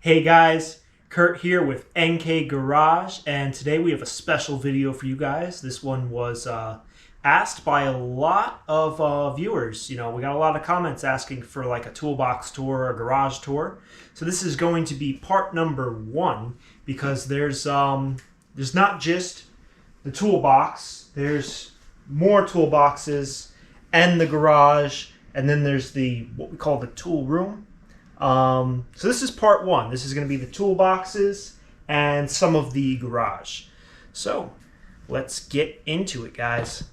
Hey guys, Kurt here with NK Garage, and today we have a special video for you guys. This one was asked by a lot of viewers. You know, we got a lot of comments asking for like a toolbox tour or a garage tour. So this is going to be part number 1 because there's not just the toolbox, there's more toolboxes and the garage, and then there's the what we call the tool room. So this is part 1. This is going to be the toolboxes and some of the garage. So let's get into it, guys.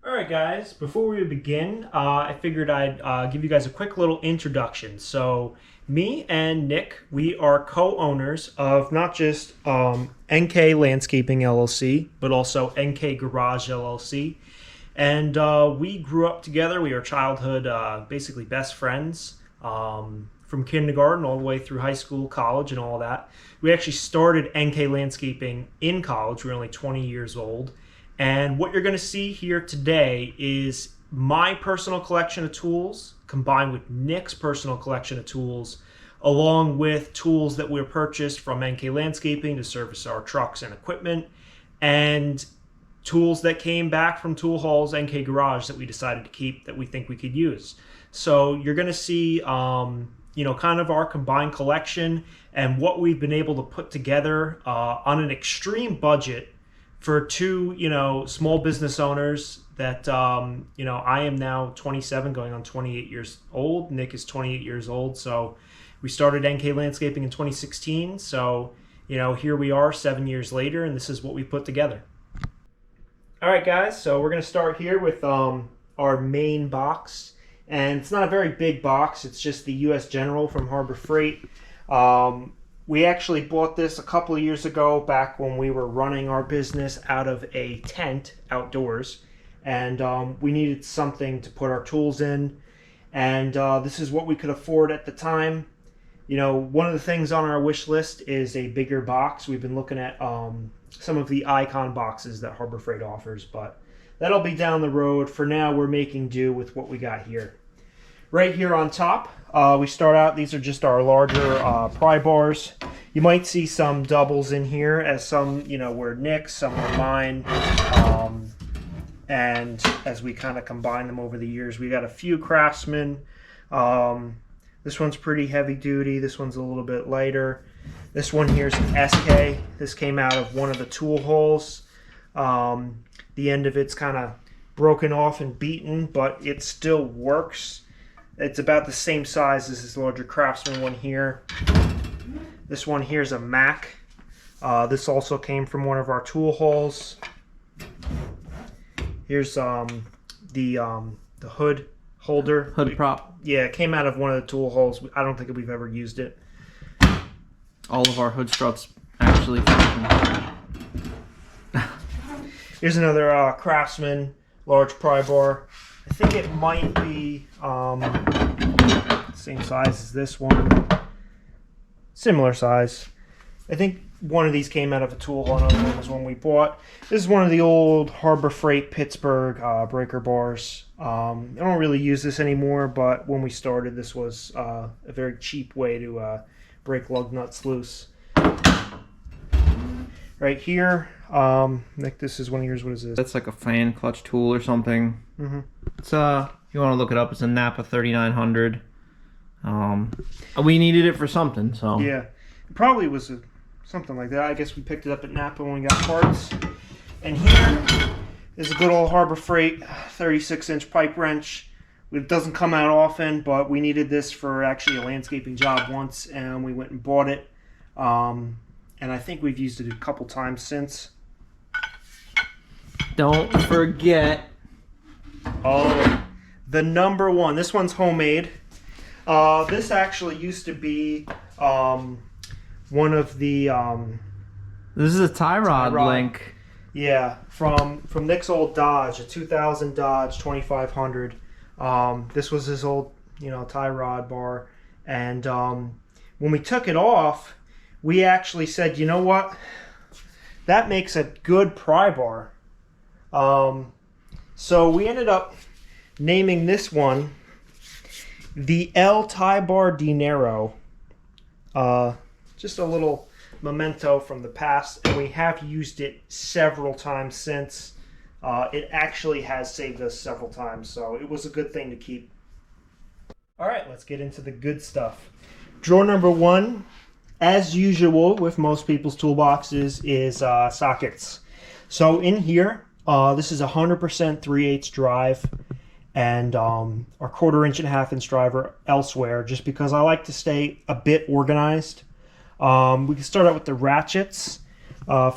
Alright guys, before we begin, I figured I'd give you guys a quick little introduction. So me and Nick, we are co-owners of not just NK Landscaping LLC, but also NK Garage LLC. And we grew up together. We are childhood, basically best friends. From kindergarten all the way through high school, college, and all that. We actually started NK Landscaping in college. We were only 20 years old. And what you're going to see here today is my personal collection of tools combined with Nick's personal collection of tools, along with tools that were purchased from NK Landscaping to service our trucks and equipment, and tools that came back from tool hauls, NK Garage, that we decided to keep that we think we could use. So you're going to see, you know, kind of our combined collection and what we've been able to put together on an extreme budget for two, you know, small business owners that, you know, I am now 27 going on 28 years old. Nick is 28 years old. So we started NK Landscaping in 2016. So, you know, here we are 7 years later, and this is what we put together. All right, guys. So we're going to start here with our main box. And it's not a very big box. It's just the U.S. General from Harbor Freight. We actually bought this a couple of years ago, back when we were running our business out of a tent outdoors. And we needed something to put our tools in. And this is what we could afford at the time. You know, one of the things on our wish list is a bigger box. We've been looking at some of the Icon boxes that Harbor Freight offers, but that'll be down the road. For now, we're making do with what we got here. Right here on top, we start out, these are just our larger pry bars. You might see some doubles in here, as some, you know, were Nick's, some were mine. And as we kind of combine them over the years, we got a few Craftsman. This one's pretty heavy duty. This one's a little bit lighter. This one here's an SK. This came out of one of the tool holes. The end of it's kind of broken off and beaten, but it still works. It's about the same size as this larger Craftsman one here. This one here is a Mac. This also came from one of our tool hauls. Here's the hood holder. Hood prop. Yeah, it came out of one of the tool hauls. I don't think we've ever used it. All of our hood struts actually function. Here's another Craftsman large pry bar. I think it might be same size as this one. Similar size. I think one of these came out of a tool haul, another one was one we bought. This is one of the old Harbor Freight Pittsburgh breaker bars. I don't really use this anymore, but when we started, this was a very cheap way to break lug nuts loose. Right here, Nick, this is one of yours. What is this? That's like a fan clutch tool or something. Mm-hmm. It's if you want to look it up, it's a Napa 3900. We needed it for something, so yeah, it probably was something like that. I guess we picked it up at Napa when we got parts. And here is a good old Harbor Freight 36-inch pipe wrench. It doesn't come out often, but we needed this for actually a landscaping job once, and we went and bought it. And I think we've used it a couple times since. don't forget. Oh, the number one. This one's homemade. This actually used to be one of the This is a tie rod link. Yeah, from Nick's old Dodge, a 2000 Dodge 2500. This was his old, tie rod bar, and when we took it off, we actually said, you know what, that makes a good pry bar. So we ended up naming this one the El Tie Bar Dinero. Just a little memento from the past, and we have used it several times since. It actually has saved us several times, so it was a good thing to keep. All right, let's get into the good stuff. Drawer number one, as usual with most people's toolboxes, is sockets. So in here, this is 100% 3/8 drive, and our 1/4 inch and 1/2 inch driver elsewhere, just because I like to stay a bit organized. We can start out with the ratchets.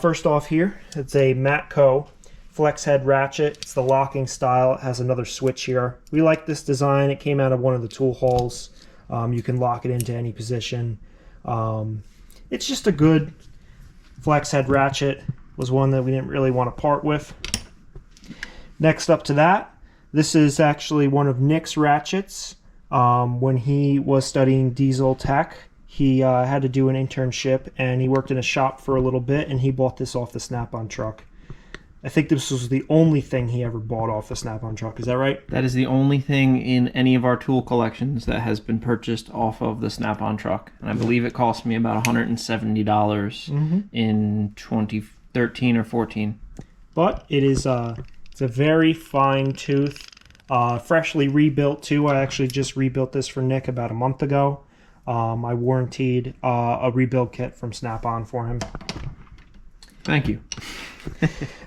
First off here, it's a Matco flex head ratchet. It's the locking style. It has another switch here. We like this design. It came out of one of the tool hauls. You can lock it into any position. It's just a good flex head ratchet. Was one that we didn't really want to part with. Next up to that, this is actually one of Nick's ratchets. When he was studying diesel tech, he had to do an internship, and he worked in a shop for a little bit, and he bought this off the Snap-on truck. I think this was the only thing he ever bought off the Snap-on truck. Is that right? That is the only thing in any of our tool collections that has been purchased off of the Snap-on truck. And I believe it cost me about $170 in 2013 or 14. But it is it's a very fine tooth, freshly rebuilt too. I actually just rebuilt this for Nick about a month ago. I warranted a rebuild kit from Snap-on for him. Thank you.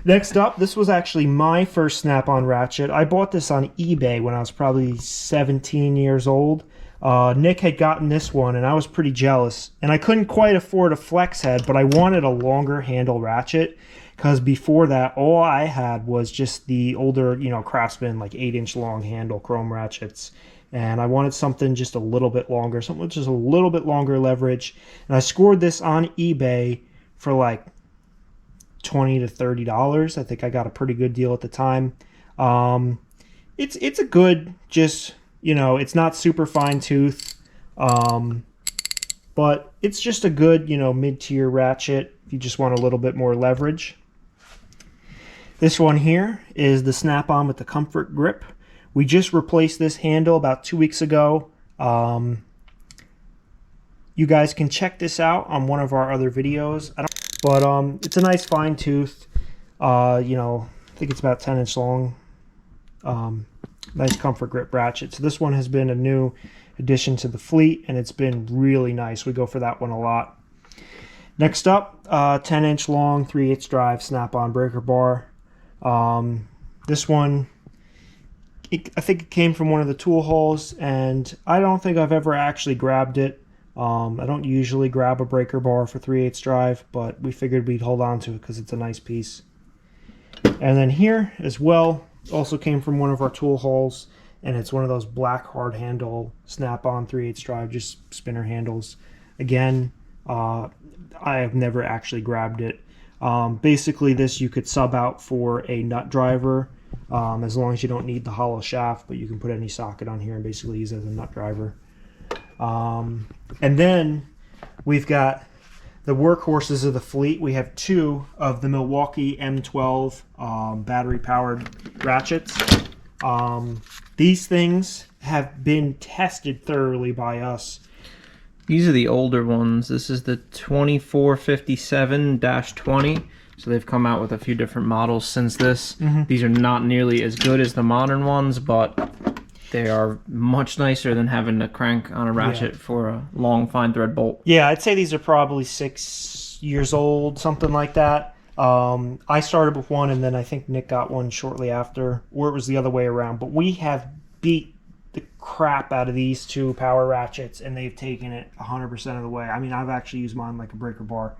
Next up, this was actually my first Snap-on ratchet. I bought this on eBay when I was probably 17 years old. Nick had gotten this one, and I was pretty jealous. And I couldn't quite afford a flex head, but I wanted a longer handle ratchet, because before that, all I had was just the older, Craftsman, like 8-inch long handle chrome ratchets. And I wanted something just a little bit longer, something with just a little bit longer leverage. And I scored this on eBay for like $20 to $30. I think I got a pretty good deal at the time. It's a good, just, it's not super fine tooth, but it's just a good, mid-tier ratchet if you just want a little bit more leverage. This one here is the Snap-on with the comfort grip. We just replaced this handle about 2 weeks ago. You guys can check this out on one of our other videos. But it's a nice fine tooth. I think it's about 10-inch long. Nice comfort grip ratchet. So this one has been a new addition to the fleet, and it's been really nice. We go for that one a lot. Next up, 10-inch long 3/8 drive Snap-on breaker bar. This one, I think it came from one of the tool hauls, and I don't think I've ever actually grabbed it. I don't usually grab a breaker bar for 3/8 drive, but we figured we'd hold on to it because it's a nice piece. And then here as well, also came from one of our tool hauls, and it's one of those black hard handle Snap-on 3/8 drive, just spinner handles. Again, I have never actually grabbed it. Basically this you could sub out for a nut driver, as long as you don't need the hollow shaft, but you can put any socket on here and basically use it as a nut driver. And then we've got the workhorses of the fleet. We have two of the Milwaukee M12 battery powered ratchets. These things have been tested thoroughly by us. These are the older ones. This is the 2457-20. So they've come out with a few different models since this. These are not nearly as good as the modern ones, but they are much nicer than having to crank on a ratchet for a long fine thread bolt. Yeah, I'd say these are probably 6 years old, something like that. I started with one, and then I think Nick got one shortly after, or it was the other way around. But we have beat the crap out of these two power ratchets, and they've taken it 100% of the way. I mean, I've actually used mine like a breaker bar.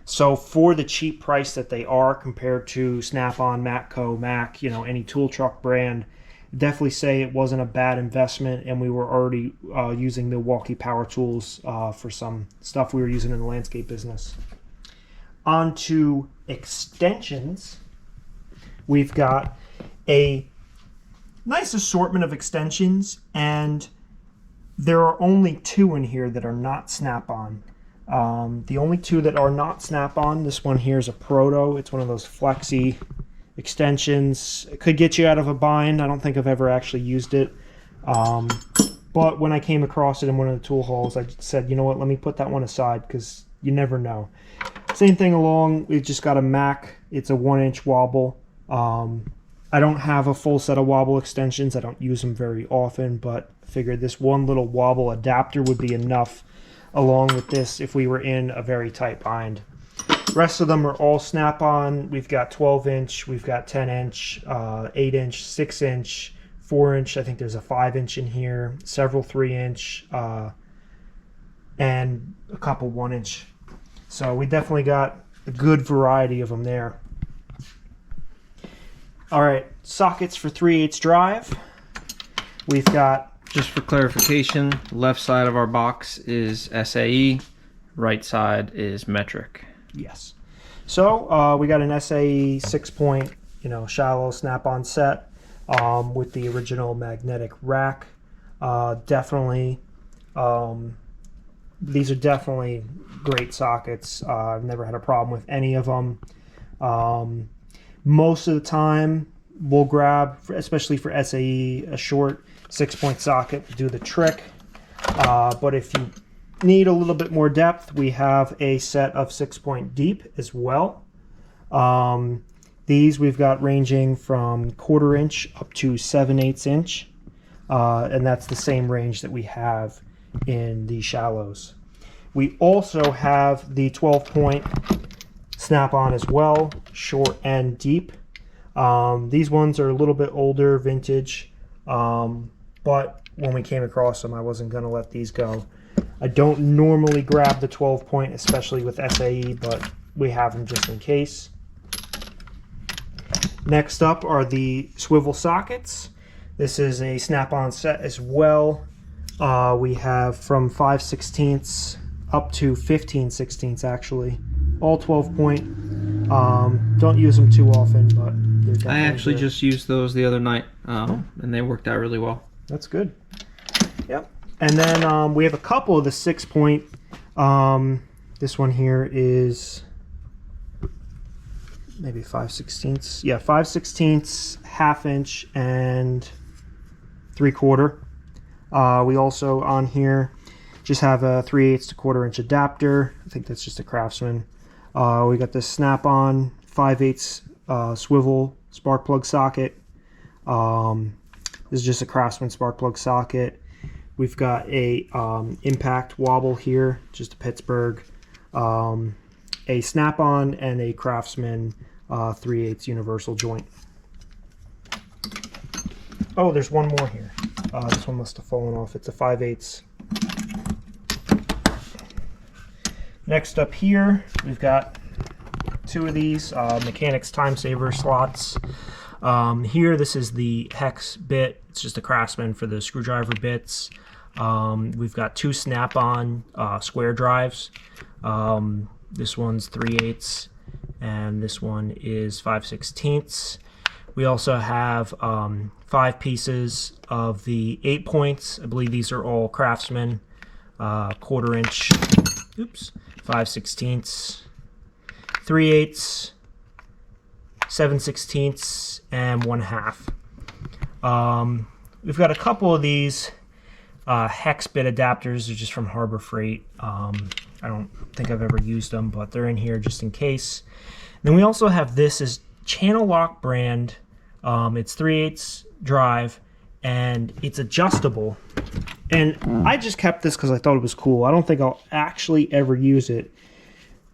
So for the cheap price that they are compared to Snap-on, Matco, Mac, any tool truck brand, definitely say it wasn't a bad investment, and we were already using Milwaukee power tools for some stuff we were using in the landscape business. On to extensions. We've got a nice assortment of extensions, and there are only two in here that are not Snap-on. The only two that are not Snap-on, this one here is a Proto. It's one of those flexi extensions. It could get you out of a bind. I don't think I've ever actually used it. But when I came across it in one of the tool hauls, I said, you know what, let me put that one aside because you never know. Same thing along, we've just got a Mac. It's a 1-inch wobble. I don't have a full set of wobble extensions. I don't use them very often, but I figured this one little wobble adapter would be enough along with this if we were in a very tight bind. Rest of them are all snap-on. We've got 12-inch, we've got 10-inch, 8-inch, 6-inch, 4-inch. I think there's a 5-inch in here, several 3-inch, and a couple 1-inch. So we definitely got a good variety of them there. All right, sockets for 3/8 drive. We've got, just for clarification, left side of our box is SAE, right side is metric. yes. So we got an SAE 6-point, shallow snap-on set with the original magnetic rack. Definitely, these are definitely great sockets. I've never had a problem with any of them. Most of the time, we'll grab, especially for SAE, a short 6-point socket to do the trick. But if you need a little bit more depth, we have a set of 6-point deep as well. These we've got ranging from 1/4 inch up to 7/8 inch. And that's the same range that we have in the shallows. We also have the 12-point snap-on as well, short and deep. These ones are a little bit older, vintage, but when we came across them, I wasn't going to let these go. I don't normally grab the 12-point, especially with SAE, but we have them just in case. Next up are the swivel sockets. This is a snap-on set as well. We have from 5/16 up to 15/16 actually. All 12-point. Don't use them too often, but they're definitely I actually good. just used those the other night, and they worked out really well. That's good. Yep. And then we have a couple of the 6-point. This one here is maybe 5/16. Yeah, 5/16, 1/2 inch, and 3/4. We also on here just have a 3/8 to 1/4 inch adapter. I think that's just a Craftsman. We got this snap-on 5/8 swivel spark plug socket. This is just a Craftsman spark plug socket. We've got a impact wobble here, just a Pittsburgh, a snap-on, and a Craftsman 3/8 universal joint. Oh, there's one more here. This one must have fallen off. It's a 5/8. Next up here, we've got 2 of these Mechanics Time Saver slots. Here, this is the hex bit. It's just a Craftsman for the screwdriver bits. We've got 2 snap-on square drives. This one's 3/8, and this one is 5/16. We also have 5 pieces of the 8 points. I believe these are all Craftsman, 1/4 inch, 5/16, 3/8, 7/16, and 1/2. We've got a couple of these hex bit adapters. They're just from Harbor Freight. I don't think I've ever used them, but they're in here just in case. And then we also have this is Channel Lock brand. It's 3/8 drive, and it's adjustable. And I just kept this because I thought it was cool. I don't think I'll actually ever use it,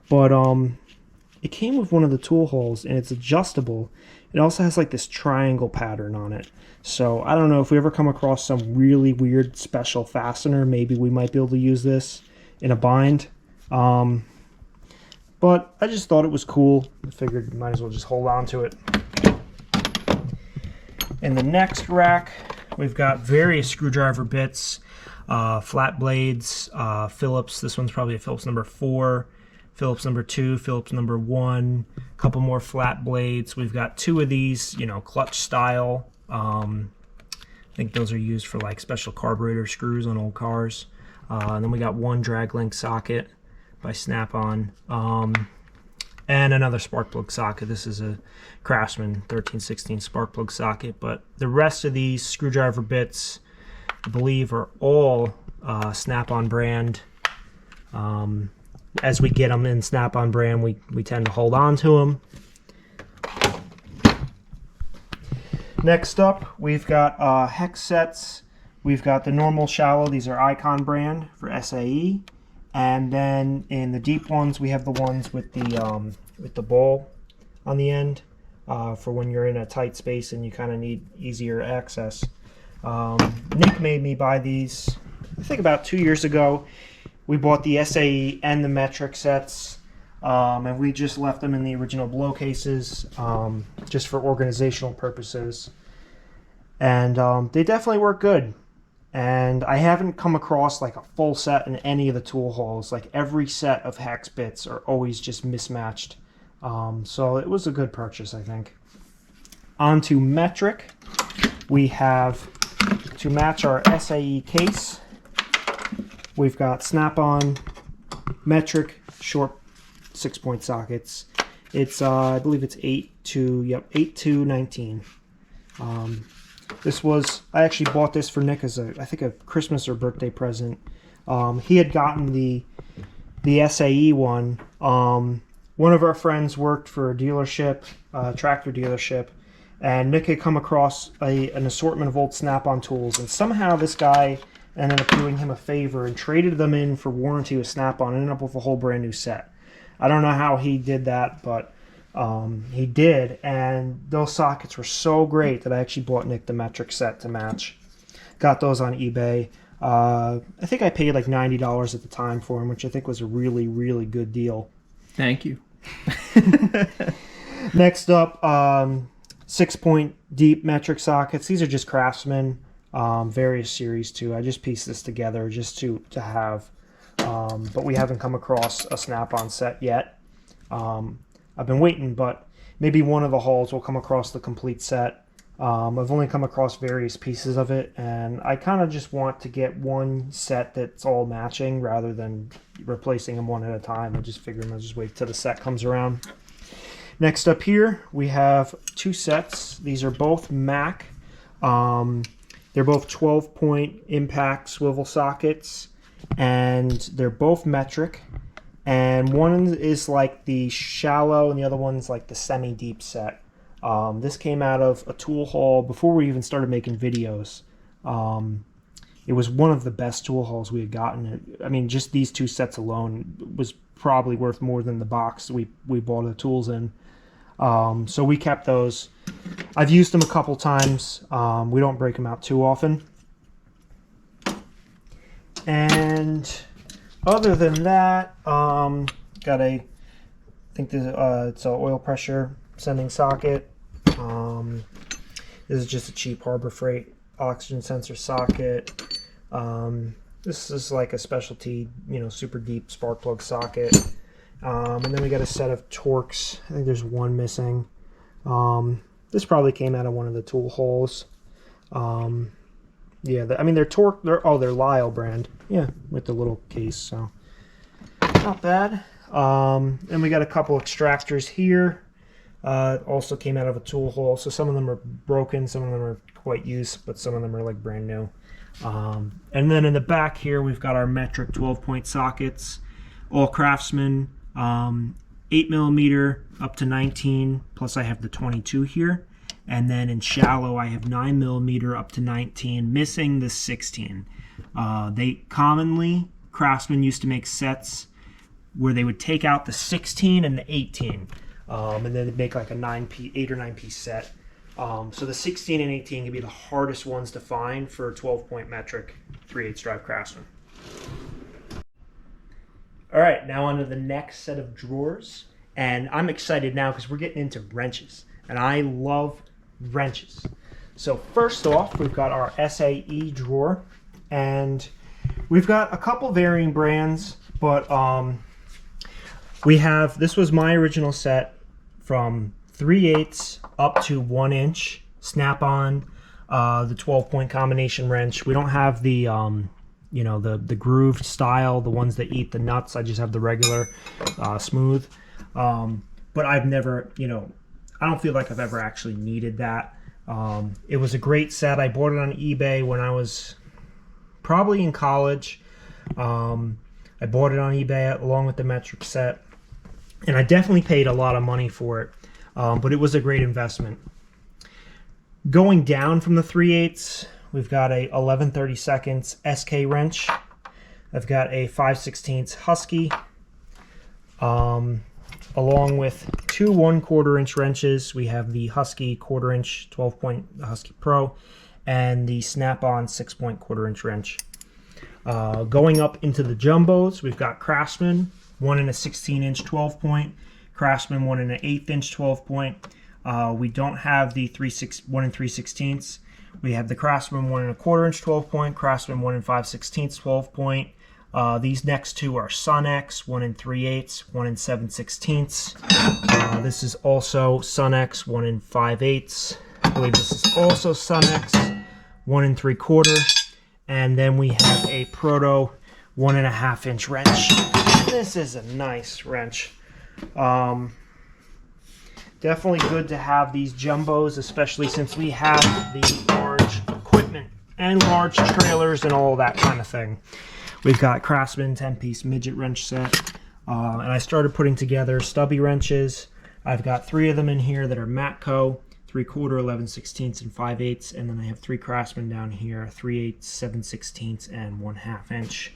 but it came with one of the tool hauls, and it's adjustable. It also has like this triangle pattern on it. So I don't know if we ever come across some really weird special fastener, maybe we might be able to use this in a bind. But I just thought it was cool. I figured might as well just hold on to it. In the next rack, we've got various screwdriver bits, flat blades, Phillips. This one's probably a Phillips number 4, Phillips number 2, Phillips number 1, a couple more flat blades. We've got 2 of these, clutch style. I think those are used for like special carburetor screws on old cars. And then we got 1 drag link socket by Snap-on. And another spark plug socket. This is a Craftsman 13/16 spark plug socket. But the rest of these screwdriver bits, I believe are all Snap-on brand. As we get them in Snap-on brand, we tend to hold on to them. Next up, we've got hex sets. We've got the normal shallow. These are Icon brand for SAE. And then in the deep ones, we have the ones with the ball on the end for when you're in a tight space and you kind of need easier access. Nick made me buy these, I think about 2 years ago. We bought the SAE and the metric sets, and we just left them in the original blow cases just for organizational purposes. And they definitely work good. And I haven't come across like a full set in any of the tool hauls. Like every set of hex bits are always just mismatched. So it was a good purchase, I think. On to metric. We have, to match our SAE case, we've got Snap-on metric short 6-point sockets. It's I believe it's 8 to 19. This was, I actually bought this for Nick as I think a Christmas or birthday present. He had gotten the SAE one. One of our friends worked for a dealership, tractor dealership, and Nick had come across an assortment of old Snap-on tools, and somehow this guy ended up doing him a favor and traded them in for warranty with Snap-on and ended up with a whole brand new set. I don't know how he did that, but he did, and those sockets were so great that I actually bought Nick the metric set to match. Got those on eBay. I think I paid like $90 at the time for them, which I think was a really, really good deal. Thank you. Next up, 6-point deep metric sockets. These are just Craftsman, various series too. I just pieced this together just to have, but we haven't come across a Snap-on set yet. I've been waiting, but maybe one of the hauls will come across the complete set. I've only come across various pieces of it, and I kind of just want to get one set that's all matching rather than replacing them one at a time. I just figured I'll just wait till the set comes around. Next up here, we have 2 sets. These are both Mac. They're both 12-point impact swivel sockets, and they're both metric. And one is like the shallow, and the other one's like the semi-deep set. This came out of a tool haul before we even started making videos. It was one of the best tool hauls we had gotten. I mean, just these 2 sets alone was probably worth more than the box we bought the tools in. So we kept those. I've used them a couple times. We don't break them out too often. And other than that, got I think it's an oil pressure sending socket. This is just a cheap Harbor Freight oxygen sensor socket. This is like a specialty, super deep spark plug socket. And then we got a set of Torx. I think there's one missing. This probably came out of one of the tool hauls. Yeah, they're Torx. They're Lyle brand. Yeah, with the little case. So not bad. And we got a couple extractors here. Also came out of a tool haul. So some of them are broken, some of them are quite used, but some of them are like brand new. And then in the back here, we've got our metric 12-point sockets, all Craftsman, 8mm up to 19. Plus I have the 22 here. And then in shallow, I have 9mm up to 19, missing the 16. Craftsman used to make sets where they would take out the 16 and the 18, and then they'd make like a 8 or 9 piece set. So the 16 and 18 can be the hardest ones to find for a 12-point metric 3/8 drive Craftsman. All right, now on to the next set of drawers, and I'm excited now because we're getting into wrenches, and I love wrenches. So first off, we've got our SAE drawer, and we've got a couple varying brands, but this was my original set from 3/8 up to 1 inch Snap-on, the 12-point combination wrench. We don't have the the grooved style, the ones that eat the nuts. I just have the regular smooth. But I've never, I don't feel like I've ever actually needed that. It was a great set. I bought it on eBay when I was, probably in college. I bought it on eBay along with the metric set, and I definitely paid a lot of money for it, but it was a great investment. Going down from the 3/8, we've got a 11/32 SK wrench. I've got a 5/16 Husky, along with two 1/4 inch wrenches. We have the Husky 1/4 inch 12-point Husky Pro and the Snap-on 6-point 1/4 inch wrench. Going up into the jumbos, we've got Craftsman, one in a 16-inch 12-point, Craftsman one in an 1/8-inch 12-point. We don't have the 1 and 3/16. We have the Craftsman 1 1/4 inch 12-point, Craftsman 1 and 5/16 12-point. These next two are SunX, 1 and 3/8, 1 and 7/16. This is also SunX, 1 and 5/8. I believe this is also SunX, 1 and 3/4. And then we have a Proto 1 1/2 inch wrench. This is a nice wrench. Definitely good to have these jumbos, especially since we have the large equipment and large trailers and all that kind of thing. We've got Craftsman 10-piece midget wrench set, and I started putting together stubby wrenches. I've got 3 of them in here that are Matco, 3/4, 11/16, and 5/8, and then I have 3 Craftsman down here, 3/8, 7/16, and 1/2 inch.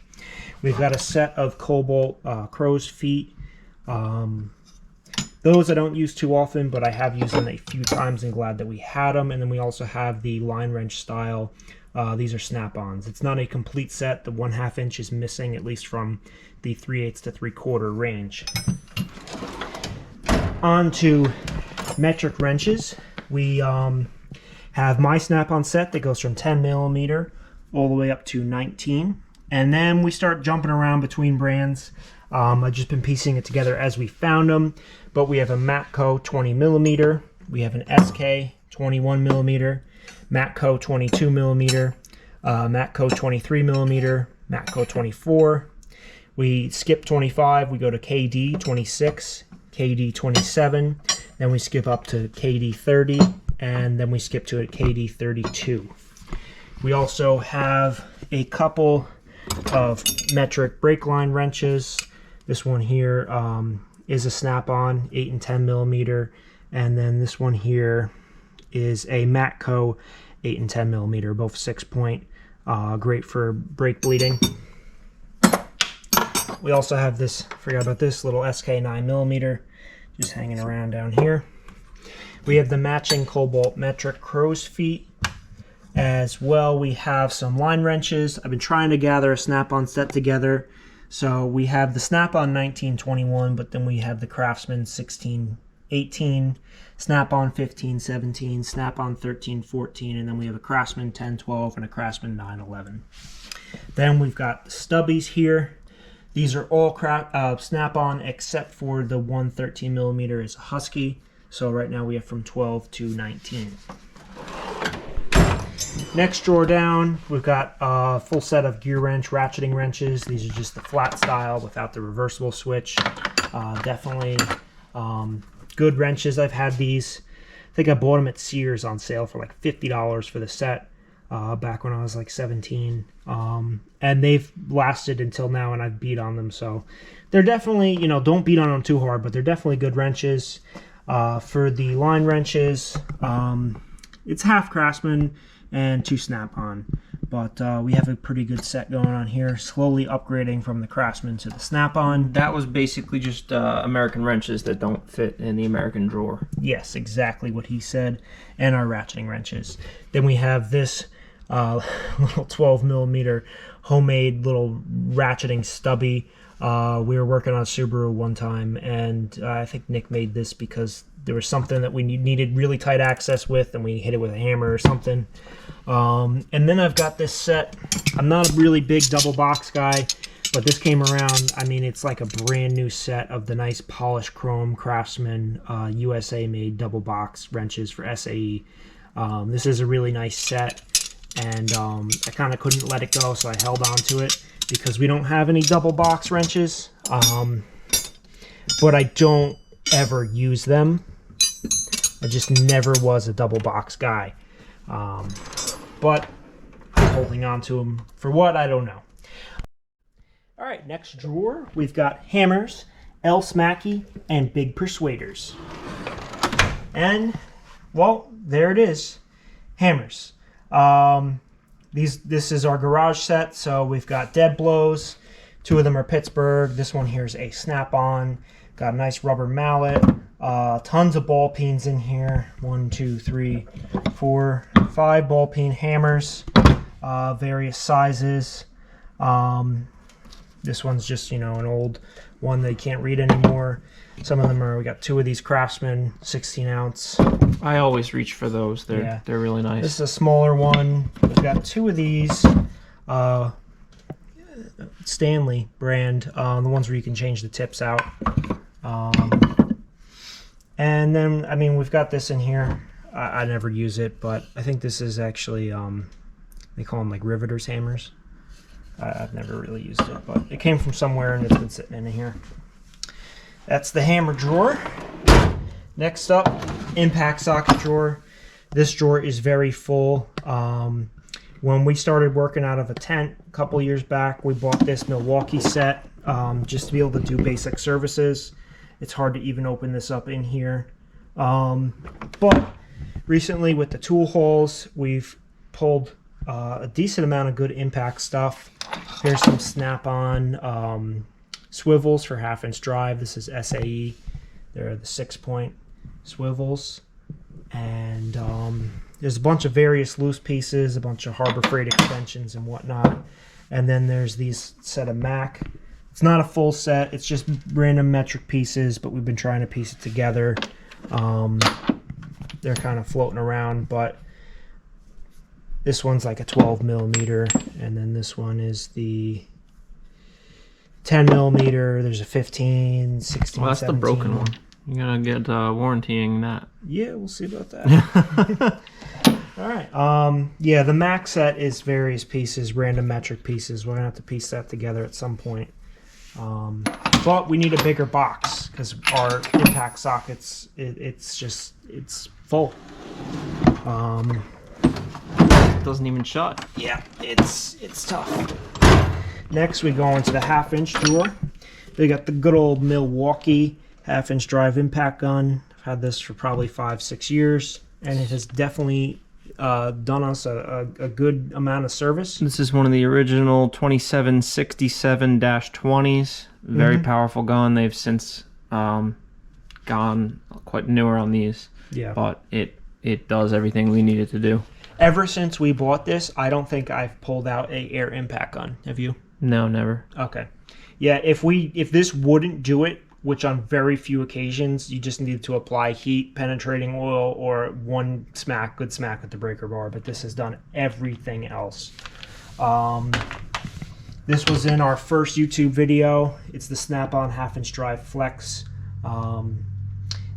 We've got a set of Cobalt crow's feet. Those I don't use too often, but I have used them a few times and glad that we had them. And then we also have the line wrench style. These are Snap-ons. It's not a complete set. The 1/2 inch is missing, at least from the 3/8 to 3/4 range. On to metric wrenches. We have my Snap-on set that goes from 10mm all the way up to 19. And then we start jumping around between brands. I've just been piecing it together as we found them. But we have a Matco 20mm. We have an SK 21mm. Matco 22mm. Matco 23mm. Matco 24. We skip 25. We go to KD 26. KD 27. Then we skip up to KD 30. And then we skip to a KD 32. We also have a couple of metric brake line wrenches. This one here is a Snap-on 8 and 10mm, and then this one here is a Matco 8 and 10mm, both 6-point, great for brake bleeding. We also have this, forgot about this, little SK 9mm, just hanging around down here. We have the matching Cobalt metric crow's feet. As well, we have some line wrenches. I've been trying to gather a Snap-on set together. So we have the Snap-on 1921, but then we have the Craftsman 1618, Snap-on 1517, Snap-on 1314, and then we have a Craftsman 1012 and a Craftsman 911. Then we've got the stubbies here. These are all Snap-on except for the one 13mm is a Husky. So right now we have from 12 to 19. Next drawer down, we've got a full set of Gearwrench ratcheting wrenches. These are just the flat style without the reversible switch. Definitely good wrenches. I've had these. I think I bought them at Sears on sale for like $50 for the set back when I was like 17. And they've lasted until now, and I've beat on them. So they're definitely, you know, don't beat on them too hard, but they're definitely good wrenches. For the line wrenches, it's half Craftsman and 2 Snap-on, but we have a pretty good set going on here, slowly upgrading from the Craftsman to the Snap-on. That was basically just American wrenches that don't fit in the American drawer. Yes, exactly what he said, and our ratcheting wrenches. Then we have this little 12mm homemade little ratcheting stubby. We were working on a Subaru one time, and I think Nick made this because there was something that we needed really tight access with, and we hit it with a hammer or something. And then I've got this set. I'm not a really big double box guy, but this came around. I mean, it's like a brand new set of the nice polished chrome Craftsman USA made double box wrenches for SAE. This is a really nice set, and I kind of couldn't let it go, so I held on to it because we don't have any double box wrenches, but I don't ever use them. I just never was a double box guy. But holding on to them. For what, I don't know. All right, next drawer, we've got hammers, L Smacky, and big persuaders. And, well, there it is. Hammers. This is our garage set, so we've got dead blows. 2 of them are Pittsburgh. This one here is a snap-on. Got a nice rubber mallet. Tons of ball peens in here. 1, 2, 3, 4, 5 ball peen hammers. Various sizes. This one's just, you know, an old one that you can't read anymore. Some of them are, we got 2 of these Craftsman 16 ounce. I always reach for those. They're really nice. This is a smaller one. We've got 2 of these. Stanley brand, the ones where you can change the tips out. And then, I mean, we've got this in here. I never use it, but I think this is actually, they call them like riveters hammers. I've never really used it, but it came from somewhere and it's been sitting in here. That's the hammer drawer. Next up, impact socket drawer. This drawer is very full. When we started working out of a tent a couple years back, we bought this Milwaukee set just to be able to do basic services. It's hard to even open this up in here. But recently with the tool hauls, we've pulled a decent amount of good impact stuff. Here's some snap-on swivels for 1/2 inch drive. This is SAE. They're the 6-point swivels. And there's a bunch of various loose pieces, a bunch of Harbor Freight extensions and whatnot. And then there's these set of Mac. It's not a full set, it's just random metric pieces, but we've been trying to piece it together. They're kind of floating around, but this one's like a 12 millimeter, and then this one is the 10 millimeter. There's a 15, 16, well, that's 17. the broken one. You're gonna get warrantying that. Yeah, we'll see about that. All right. Yeah, the Mac set is various pieces, random metric pieces. We're gonna have to piece that together at some point. But we need a bigger box because our impact sockets, it's full. It doesn't even shut. Yeah, it's tough. Next, we go into the 1/2 inch drawer. They got the good old Milwaukee 1/2 inch drive impact gun. I've had this for probably 5-6 years, and it has definitely done us a good amount of service. This is one of the original 2767-20s. Very powerful gun. They've since gone quite newer on these. Yeah. But it does everything we need it to do. Ever since we bought this, I don't think I've pulled out a air impact gun. Have you? No, never. Okay. Yeah, if this wouldn't do it, which on very few occasions you just needed to apply heat, penetrating oil, or one good smack with the breaker bar, but this has done everything else. This was in our first YouTube video. It's the snap-on 1/2 inch drive flex.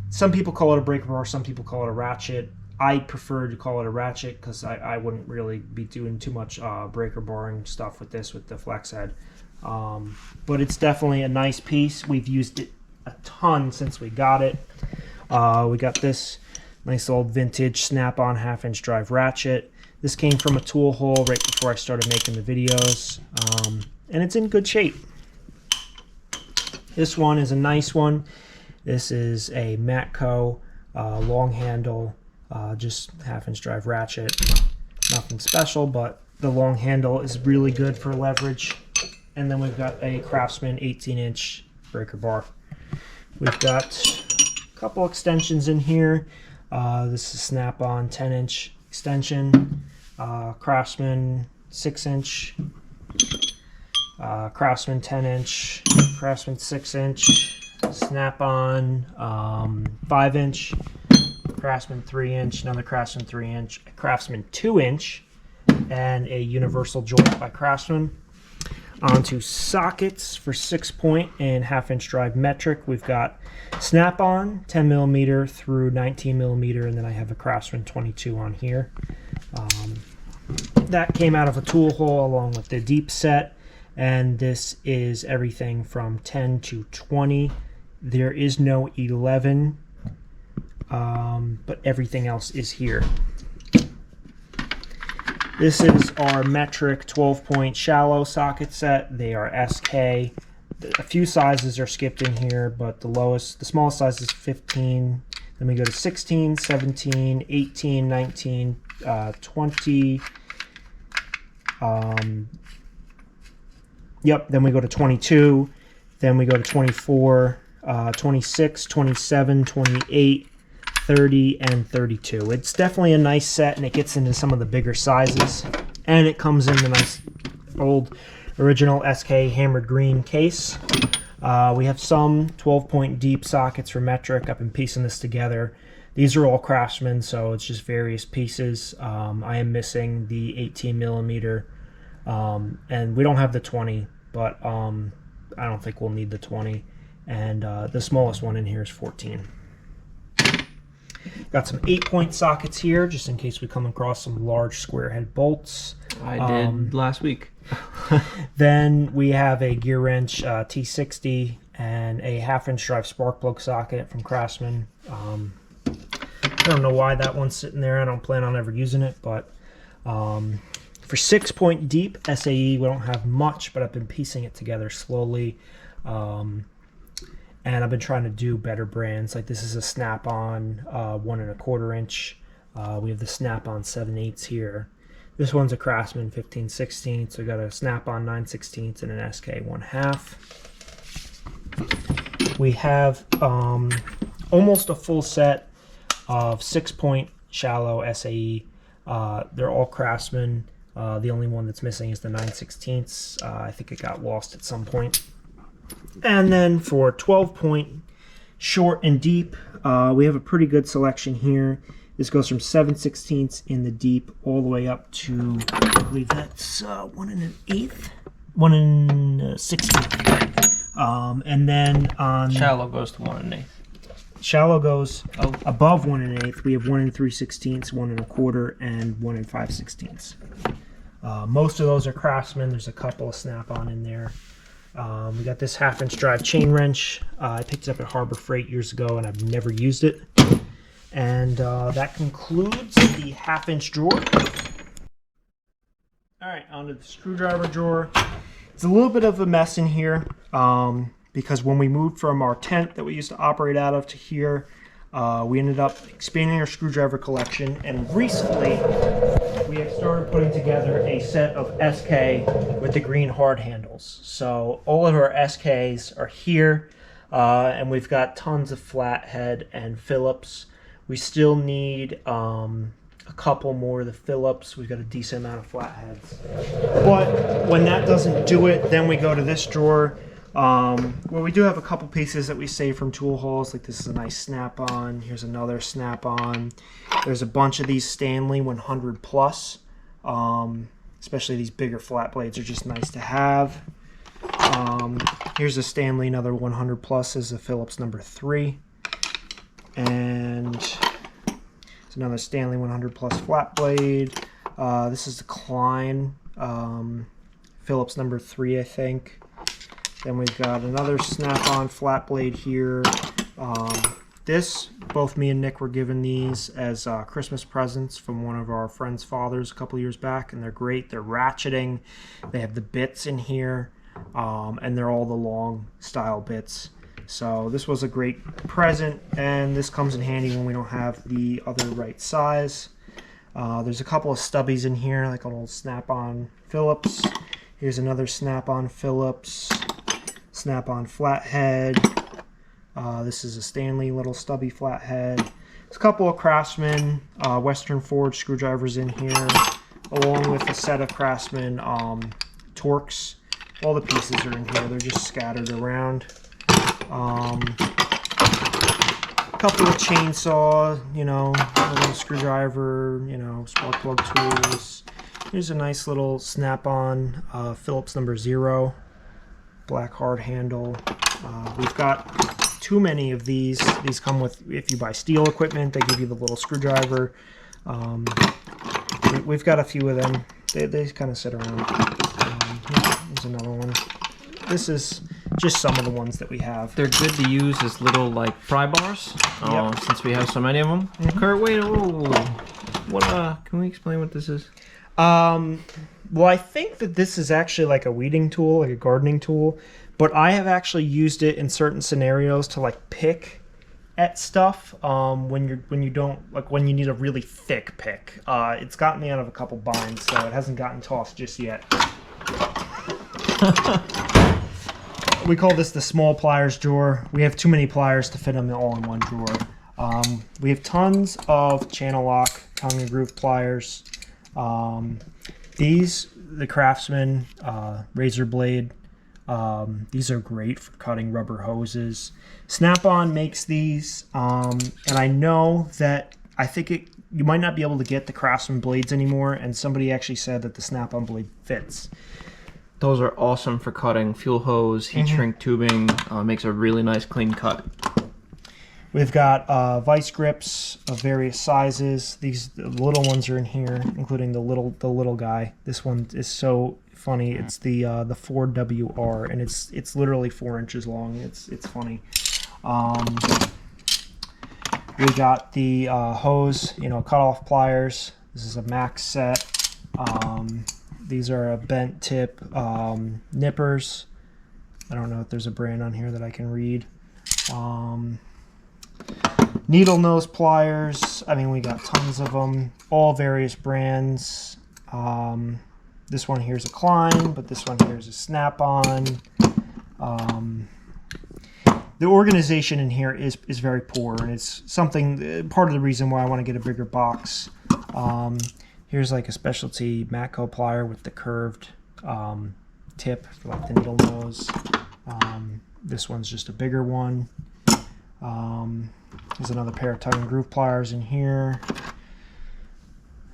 Some people call it a breaker bar, some people call it a ratchet. I prefer to call it a ratchet because I wouldn't really be doing too much breaker barring stuff with this, with the flex head. But it's definitely a nice piece. We've used it a ton since we got it. We got this nice old vintage snap-on 1/2 inch drive ratchet. This came from a tool haul right before I started making the videos, and it's in good shape. This one is a nice one. This is a Matco long handle, just 1/2 inch drive ratchet. Nothing special, but the long handle is really good for leverage. And then we've got a Craftsman 18 inch breaker bar. We've got a couple extensions in here. This is snap-on 10 inch extension, Craftsman 6 inch, Craftsman 10 inch, Craftsman 6 inch, snap-on 5 inch, Craftsman 3 inch, another Craftsman 3 inch, a Craftsman 2 inch, and a universal joint by Craftsman. Onto sockets for 6-point and 1/2 inch drive metric. We've got snap-on 10 millimeter through 19 millimeter, and then I have a Craftsman 22 on here. That came out of a tool haul along with the deep set, and this is everything from 10 to 20. There is no 11, but everything else is here. This is our metric 12-point shallow socket set. They are SK. A few sizes are skipped in here, but the smallest size is 15. Then we go to 16, 17, 18, 19, 20. Then we go to 22. Then we go to 24, 26, 27, 28, 30, and 32. It's definitely a nice set, and it gets into some of the bigger sizes. And it comes in the nice old original SK hammered green case. We have some 12-point deep sockets for metric. I've been piecing this together. These are all Craftsman, so it's just various pieces. I am missing the 18 millimeter, and we don't have the 20, but I don't think we'll need the 20. And the smallest one in here is 14. Got some 8-point sockets here, just in case we come across some large square head bolts. I did last week. Then we have a Gearwrench T60 and a 1/2-inch drive spark plug socket from Craftsman. I don't know why that one's sitting there. I don't plan on ever using it, but for 6-point deep SAE, we don't have much, but I've been piecing it together slowly. And I've been trying to do better brands. Like this is a Snap-on 1 1/4 inch. We have the Snap-on 7/8 here. This one's a Craftsman 15/16. So we got a Snap-on 9/16 and an SK 1/2. We have almost a full set of 6-point shallow SAE. They're all Craftsman. The only one that's missing is the 9/16. I think it got lost at some point. And then for 12-point short and deep, we have a pretty good selection here. This goes from 7/16 in the deep all the way up to, I believe that's 1 1/8, 1 1/16. And then on Shallow goes to 1 1/8. Shallow goes above 1 1/8. We have 1 3/16, 1 1/4, and 1 5/16. Most of those are Craftsman. There's a couple of Snap-on in there. We got this 1/2-inch drive chain wrench. I picked it up at Harbor Freight years ago, and I've never used it. And that concludes the 1/2-inch drawer. All right, onto the screwdriver drawer. It's a little bit of a mess in here because when we moved from our tent that we used to operate out of to here, we ended up expanding our screwdriver collection, and recently we have started putting together a set of SK with the green hard handles. So all of our SKs are here, and we've got tons of flathead and Phillips. We still need a couple more of the Phillips. We've got a decent amount of flatheads. But when that doesn't do it, then we go to this drawer. Well, we do have a couple pieces that we save from tool hauls. Like this is a nice Snap-on. Here's another Snap-on. There's a bunch of these Stanley 100 plus. Especially these bigger flat blades are just nice to have. Here's a Stanley, another 100 plus is a Phillips number 3. And it's another Stanley 100 plus flat blade. This is the Klein Phillips number 3, I think. Then we've got another Snap-on flat blade here. Both me and Nick were given these as Christmas presents from one of our friends' fathers a couple years back, and they're great. They're ratcheting. They have the bits in here, and they're all the long style bits. So this was a great present, and this comes in handy when we don't have the other right size. There's a couple of stubbies in here, like an old Snap-on Phillips. Here's another Snap-on Phillips. Snap-on flathead. This is a Stanley little stubby flathead. There's a couple of Craftsman Western Forge screwdrivers in here, along with a set of Craftsman Torx. All the pieces are in here. They're just scattered around. A couple of chainsaw, little screwdriver, spark plug tools. Here's a nice little Snap-on Phillips number 0. Black hard handle. We've got too many of these. These come with, if you buy steel equipment, they give you the little screwdriver. We've got a few of them. They kind of sit around. Here's another one. This is just some of the ones that we have. They're good to use as little like pry bars, since we have so many of them. Kurt, wait, whoa. What? Can we explain what this is? Well, I think that this is actually like a weeding tool, like a gardening tool, but I have actually used it in certain scenarios to like pick at stuff when you don't like when you need a really thick pick. It's gotten me out of a couple binds, so it hasn't gotten tossed just yet. We call this the small pliers drawer. We have too many pliers to fit them all in one drawer. We have tons of channel lock, tongue and groove pliers. These, the Craftsman razor blade, these are great for cutting rubber hoses. Snap-on makes these, and I know that I think you might not be able to get the Craftsman blades anymore, and somebody actually said that the Snap-on blade fits. Those are awesome for cutting fuel hose, heat shrink tubing. Makes a really nice clean cut. We've got vice grips of various sizes. These little ones are in here, including the little guy. This one is so funny. It's the 4WR, and it's literally 4 inches long. It's funny. We got the hose, cut-off pliers. This is a max set. These are a bent tip nippers. I don't know if there's a brand on here that I can read. Needle nose pliers. I mean, we got tons of them, all various brands. This one here is a Klein, but this one here is a Snap-on. The organization in here is very poor, and it's something, part of the reason why I want to get a bigger box. Here's like a specialty Matco plier with the curved tip for like the needle nose. This one's just a bigger one. There's another pair of tongue and groove pliers in here.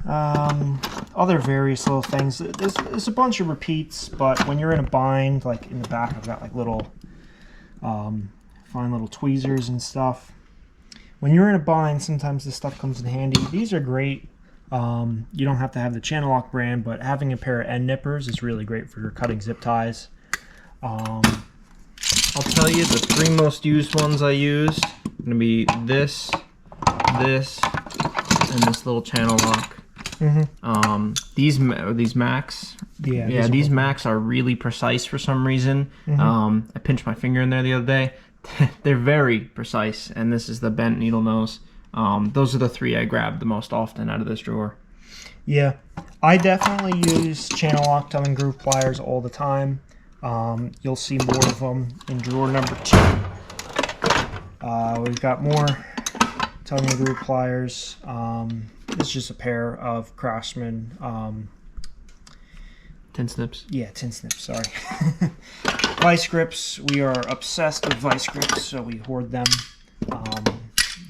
Other various little things. There's a bunch of repeats, but when you're in a bind, like in the back, I've got like little fine little tweezers and stuff. When you're in a bind, sometimes this stuff comes in handy. These are great. You don't have to have the channel lock brand, but having a pair of end nippers is really great for cutting zip ties. I'll tell you the 3 most used ones I used are going to be this, and this little channel lock. These Macs, these Macs are really precise for some reason. I pinched my finger in there the other day. They're very precise, and this is the bent needle nose. Those are the 3 I grab the most often out of this drawer. Yeah, I definitely use channel lock tongue and groove pliers all the time. You'll see more of them in drawer number 2. We've got more tongue and groove pliers. It's just a pair of Craftsman tin snips. Yeah, tin snips, sorry. Vice grips. We are obsessed with vice grips, so we hoard them.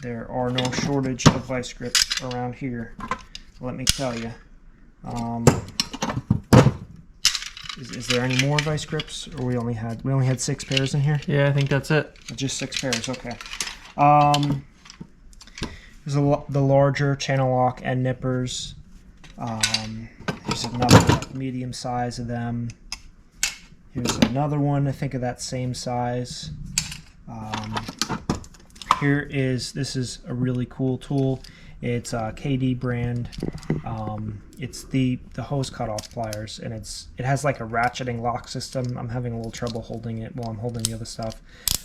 There are no shortage of vice grips around here, let me tell you. Is there any more vice grips, or we only had 6 pairs in here? Yeah, I think that's it. Just 6 pairs, okay. There's the larger channel lock end nippers. Here's another medium size of them. Here's another one, I think of that same size. This is a really cool tool. It's a KD brand. It's the hose cutoff pliers, and it has like a ratcheting lock system. I'm having a little trouble holding it while I'm holding the other stuff.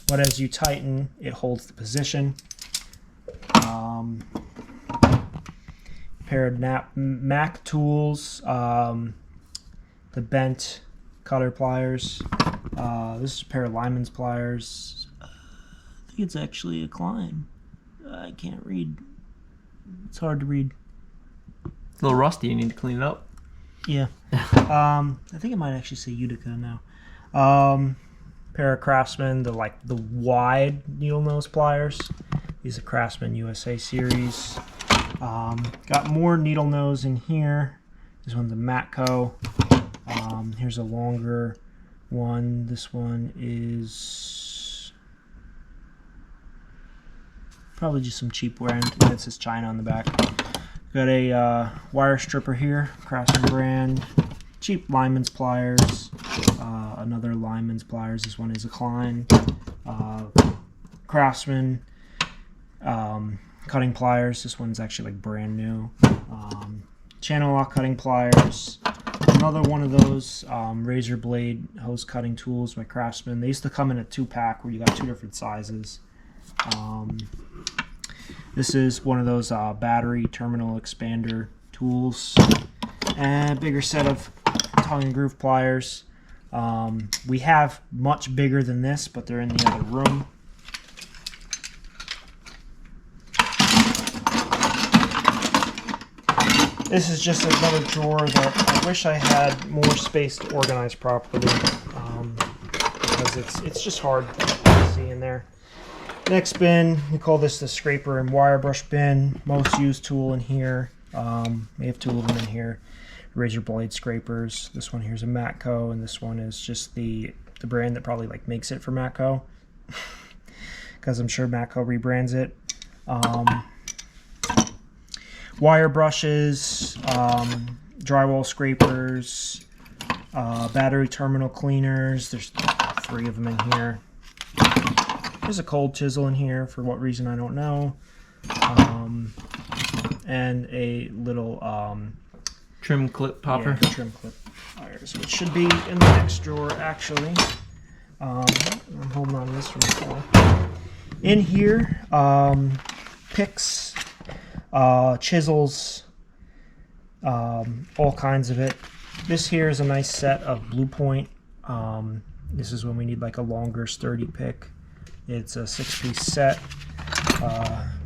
But as you tighten, it holds the position. Pair of Mac tools, the bent cutter pliers. This is a pair of Lyman's pliers. I think it's actually a Klein. I can't read. It's hard to read. It's a little rusty. You need to clean it up. Yeah. I think it might actually say Utica now. Pair of Craftsman, the wide needle nose pliers. These are Craftsman USA series. Got more needle nose in here. This one's a Matco. Here's a longer one. This one is probably just some cheap wear, and it says China on the back. Got a wire stripper here, Craftsman brand. Cheap Lyman's pliers. Another Lyman's pliers. This one is a Klein. channel lock cutting pliers. Another one of those razor blade hose cutting tools by Craftsman. They used to come in a 2-pack where you got 2 different sizes. This is one of those battery terminal expander tools. And a bigger set of tongue and groove pliers. We have much bigger than this, but they're in the other room. This is just another drawer that I wish I had more space to organize properly, because it's just hard to see in there. Next bin, we call this the scraper and wire brush bin. Most used tool in here. We have 2 of them in here. Razor blade scrapers. This one here is a Matco, and this one is just the brand that probably like makes it for Matco, because I'm sure Matco rebrands it. Wire brushes, drywall scrapers, battery terminal cleaners. There's 3 of them in here. There's a cold chisel in here for what reason I don't know, and a little trim clip popper. Yeah, trim clip pliers, which should be in the next drawer actually. I'm holding on to this from before. In here, picks, chisels, all kinds of it. This here is a nice set of Blue Point. This is when we need like a longer sturdy pick. It's a 6-piece set.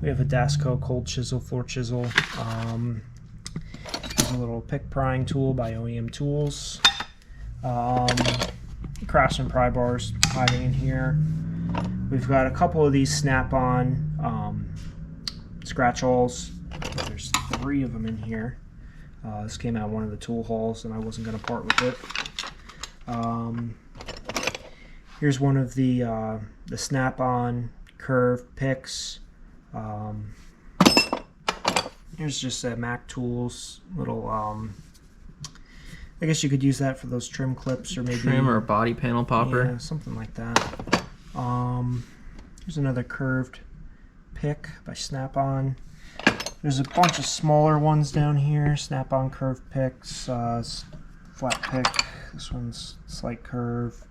We have a Dasco cold chisel, floor chisel. There's a little pick prying tool by OEM Tools. Craftsman pry bars hiding in here. We've got a couple of these snap-on scratch-alls. There's 3 of them in here. This came out of one of the tool hauls, and I wasn't going to part with it. Here's one of the snap-on curve picks. Here's just a Mac Tools little. I guess you could use that for those trim clips, or maybe trim or a body panel popper. Yeah, something like that. Here's another curved pick by Snap-on. There's a bunch of smaller ones down here. Snap-on curved picks, flat pick. This one's slight curve.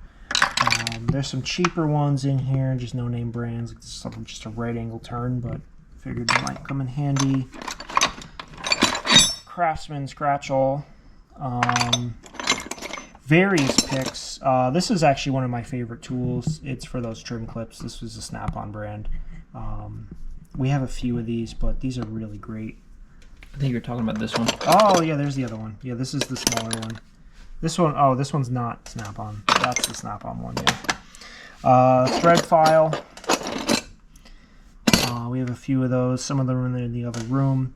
There's some cheaper ones in here, just no-name brands. It's something just a right angle turn, but figured it might come in handy. Craftsman scratch-all. Various picks. This is actually one of my favorite tools. It's for those trim clips. This was a Snap-on brand. We have a few of these, but these are really great. I think you're talking about this one. Oh, yeah, there's the other one. Yeah, this is the smaller one. This one, oh, this one's not Snap-on. That's the Snap-on one, yeah. Thread file. We have a few of those. Some of them are in the other room.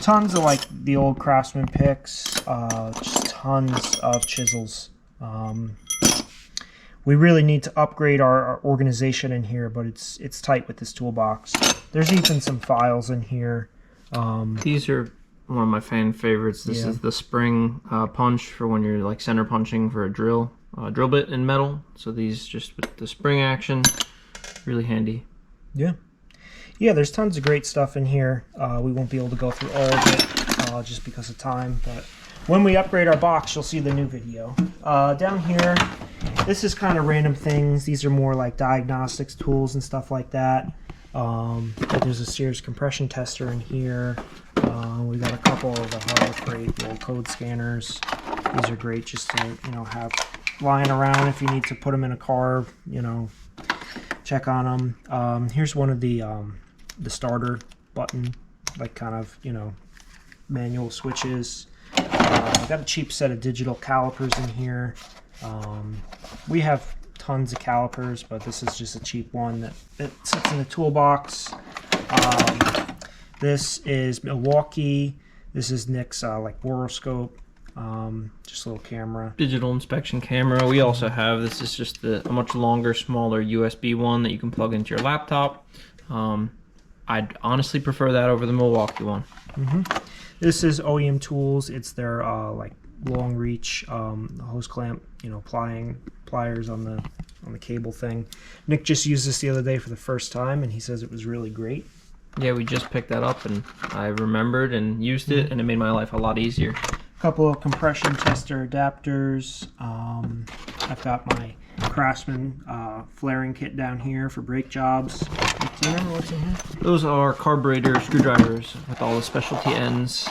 Tons of like the old Craftsman picks. Just tons of chisels. We really need to upgrade our organization in here, but it's tight with this toolbox. There's even some files in here. These are one of my fan favorites. This is the spring punch for when you're like center punching for a drill bit in metal. So these just with the spring action, really handy. Yeah. Yeah, there's tons of great stuff in here. We won't be able to go through all of it just because of time, but when we upgrade our box, you'll see the new video. Down here, this is kind of random things. These are more like diagnostics tools and stuff like that. There's a Sears compression tester in here. We got a couple of the Harbor Freight, the old code scanners. These are great just to have lying around if you need to put them in a car. Check on them. Here's one of the starter button, like kind of manual switches. I've got a cheap set of digital calipers in here. We have tons of calipers, but this is just a cheap one that sits in the toolbox. This is Milwaukee. This is Nick's like boroscope. Just a little camera. Digital inspection camera. We also have, this is just a much longer, smaller USB one that you can plug into your laptop. I'd honestly prefer that over the Milwaukee one. This is OEM Tools. It's their like long reach hose clamp, pliers on the cable thing. Nick just used this the other day for the first time, and he says it was really great. Yeah, we just picked that up, and I remembered and used it, and it made my life a lot easier. A couple of compression tester adapters. I've got my Craftsman flaring kit down here for brake jobs. What's in here? Those are carburetor screwdrivers with all the specialty ends.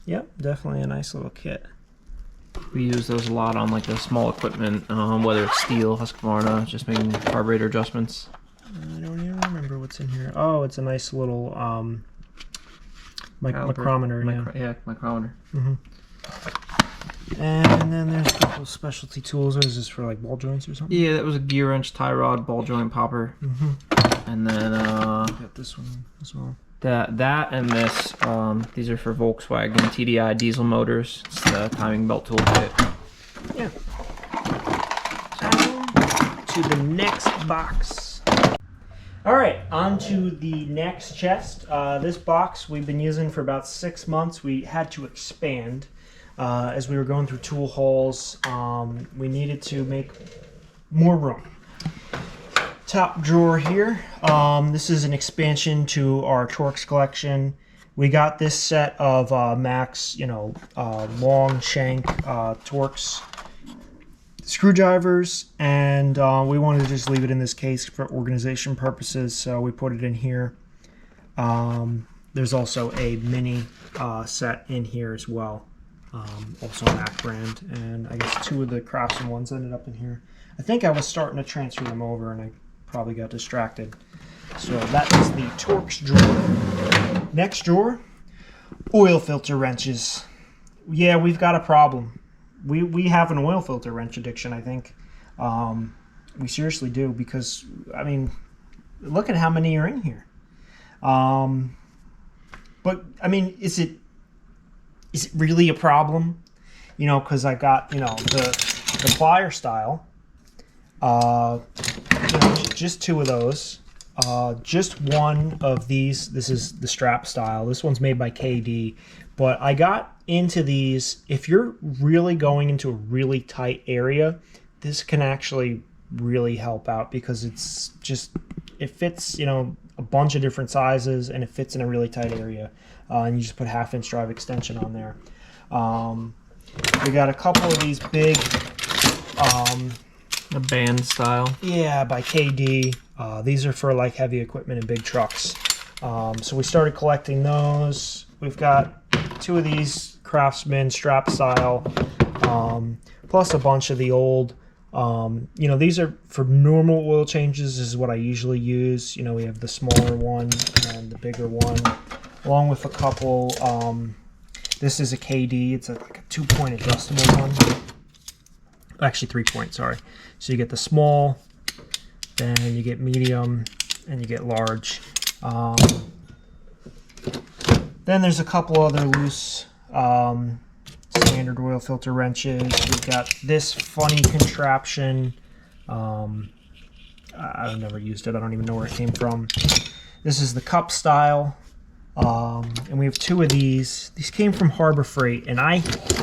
Yep, definitely a nice little kit. We use those a lot on like the small equipment, whether it's steel, Husqvarna, just making carburetor adjustments. I don't even remember what's in here. Oh, it's a nice little micrometer. Micrometer. Mm-hmm. And then there's a couple specialty tools. What is this, for like ball joints or something? Yeah, that was a Gearwrench, tie rod, ball joint popper. Mm-hmm. And then got this one as well. That and this, these are for Volkswagen TDI diesel motors. It's the timing belt tool kit. Yeah. To the next box. All right, on to the next chest. This box we've been using for about 6 months. We had to expand as we were going through tool hauls. We needed to make more room. Top drawer here. This is an expansion to our Torx collection. We got this set of Max, long shank Torx screwdrivers, and we wanted to just leave it in this case for organization purposes, so we put it in here. There's also a mini set in here as well, also Mac brand, and I guess 2 of the Craftsman ones ended up in here. I think I was starting to transfer them over, and I probably got distracted. So that is the Torx drawer. Next drawer, oil filter wrenches. Yeah, we've got a problem. We have an oil filter wrench addiction, I think. We seriously do, because, I mean, look at how many are in here. But, I mean, is it really a problem? Because I got, the plier style. Just 2 of those. Just 1 of these. This is the strap style. This one's made by KD. But I got into these. If you're really going into a really tight area, this can actually really help out, because it fits, a bunch of different sizes, and it fits in a really tight area. And you just put 1/2-inch drive extension on there. We got a couple of these big, the band style. Yeah, by KD. These are for like heavy equipment and big trucks. So we started collecting those. We've got 2 of these Craftsman strap style, plus a bunch of the old. These are for normal oil changes. This is what I usually use. We have the smaller one and the bigger one, along with a couple. This is a KD. It's like a 2-point adjustable one. Actually, 3-point. Sorry. So you get the small, then you get medium, and you get large. Then there's a couple other loose standard oil filter wrenches. We've got this funny contraption. I've never used it. I don't even know where it came from. This is the cup style. And we have 2 of these. These came from Harbor Freight, and I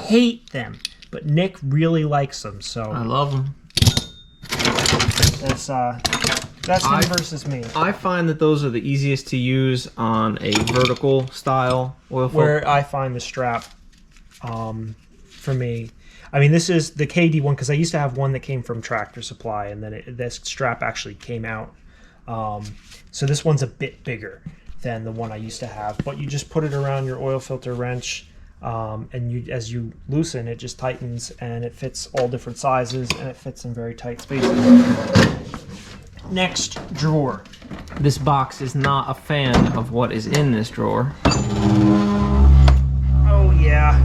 hate them, but Nick really likes them. So I love them. That's him versus me. I find that those are the easiest to use on a vertical style oil filter. Where I find the strap, for me, I mean, this is the KD one, because I used to have one that came from Tractor Supply, and then this strap actually came out. So this one's a bit bigger than the one I used to have, but you just put it around your oil filter wrench, and as you loosen, it just tightens, and it fits all different sizes, and it fits in very tight spaces. Next drawer. This box is not a fan of what is in this drawer. Oh yeah.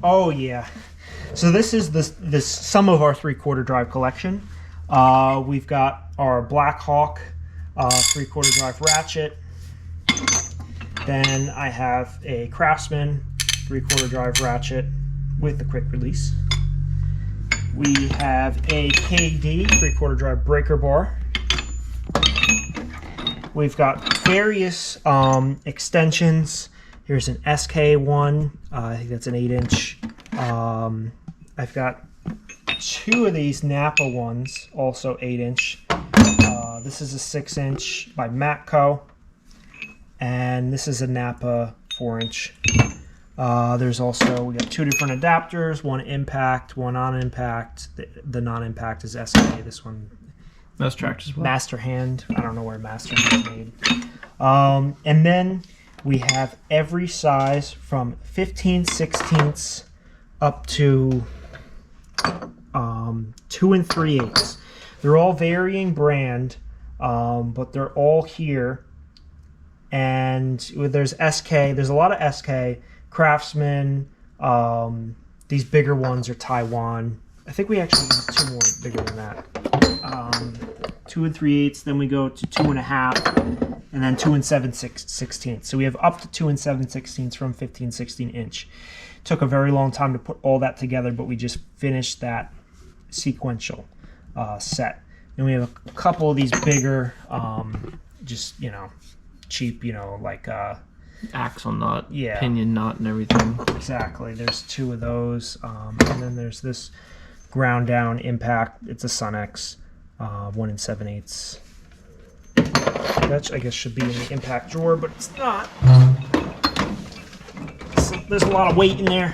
Oh yeah. So this is this some of our 3/4 drive collection. We've got our Black Hawk 3/4 drive ratchet. Then I have a Craftsman 3/4 drive ratchet with the quick release. We have a KD 3/4 drive breaker bar. We've got various extensions. Here's an SK one. I think that's an 8-inch. I've got 2 of these Napa ones, also 8-inch. This is a 6-inch by Matco. and this is a Napa 4-inch. There's also, we got 2 different adapters, one impact, one non-impact. The non-impact is SK. This one, Those tracks as well. Master Hand. I don't know where Master Hand is made. And then we have every size from 15/16 up to 2 3/8. They're all varying brand, but they're all here. And there's SK. There's a lot of SK. Craftsman. These bigger ones are Taiwan. I think we actually have 2 more bigger than that. 2 3/8. Then we go to 2 1/2, and then 2 7/16. So we have up to 2 7/16 from 15/16 inch. Took a very long time to put all that together, but we just finished that sequential set. Then we have a couple of these bigger, just cheap, like axle nut, yeah, pinion nut, and everything. Exactly. There's 2 of those, and then there's this ground down impact. It's a Sunex, 1 7/8. That I guess should be in the impact drawer, but it's not. So there's a lot of weight in there.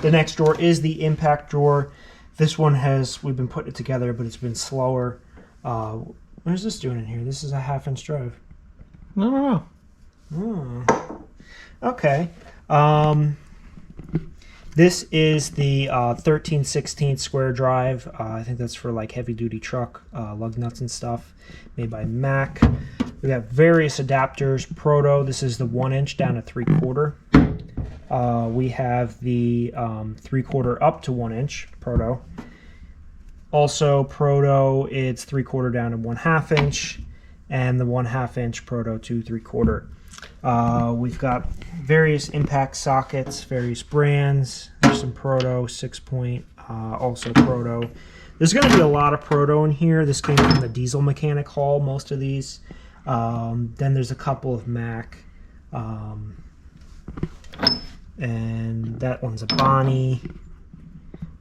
The next drawer is the impact drawer. This one we've been putting it together, but it's been slower. What is this doing in here? This is a 1/2-inch drive. No. Okay. This is the 13/16 square drive. I think that's for like heavy duty truck, lug nuts and stuff, made by Mac. We have various adapters. Proto, this is the 1-inch down to 3/4. We have the 3/4 up to 1-inch Proto. Also Proto, it's 3/4 down to 1/2 inch, and the 1/2 inch Proto to 3/4. We've got various impact sockets, various brands. There's some Proto, 6-point, also Proto. There's going to be a lot of Proto in here. This came from the Diesel Mechanic Haul, most of these. Then there's a couple of Mac. And that one's a Bonnie.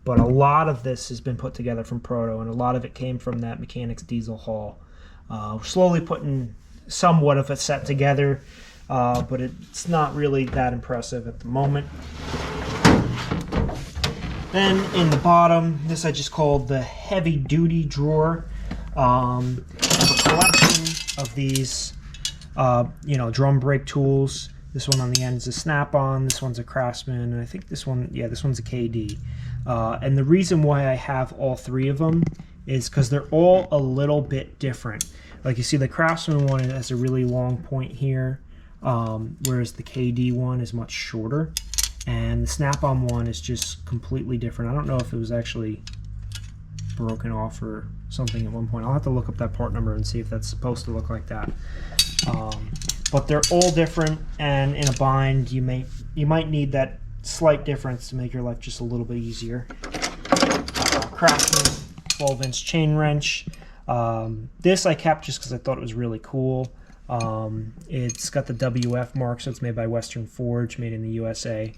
But a lot of this has been put together from Proto, and a lot of it came from that Mechanics Diesel Haul. We're slowly putting somewhat of a set together, but it's not really that impressive at the moment. Then in the bottom, this I just called the heavy duty drawer. I have a collection of these, drum brake tools. This one on the end is a Snap-on. This one's a Craftsman, and I think this one's a KD. And the reason why I have all 3 of them is because they're all a little bit different. Like you see, the Craftsman one has a really long point here, whereas the KD one is much shorter. And the Snap-on one is just completely different. I don't know if it was actually broken off or something at one point. I'll have to look up that part number and see if that's supposed to look like that. But they're all different, and in a bind, you might need that slight difference to make your life just a little bit easier. Craftsman 12-inch chain wrench. This I kept just because I thought it was really cool. It's got the WF mark, so it's made by Western Forge, made in the USA.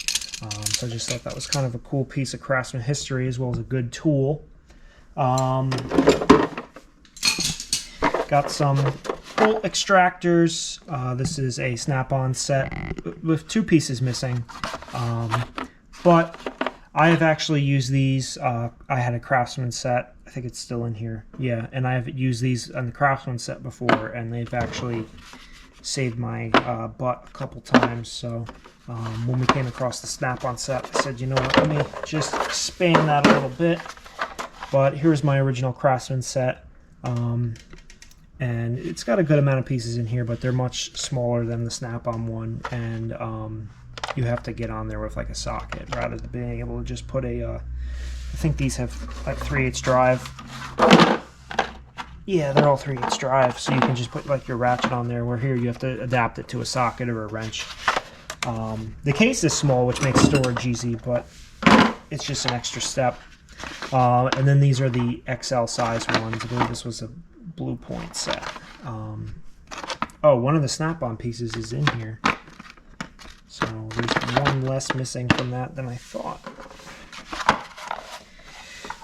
So I just thought that was kind of a cool piece of Craftsman history, as well as a good tool. Got some bolt extractors. This is a Snap-on set with 2 pieces missing. But I have actually used these. I had a Craftsman set. I think it's still in here. Yeah, and I have used these on the Craftsman set before, and they've actually saved my butt a couple times. So when we came across the Snap-on set, I said, you know what, let me just expand that a little bit. But here's my original Craftsman set. And it's got a good amount of pieces in here, but they're much smaller than the Snap-on one, and you have to get on there with like a socket rather than being able to just put a I think these have like 3/8 drive. Yeah, they're all 3/8 drive, so you can just put like your ratchet on there, where here you have to adapt it to a socket or a wrench. The case is small, which makes storage easy, but it's just an extra step. And then these are the XL size ones. I believe this was a Blue Point set. Oh, one of the Snap-on pieces is in here. So there's one less missing from that than I thought.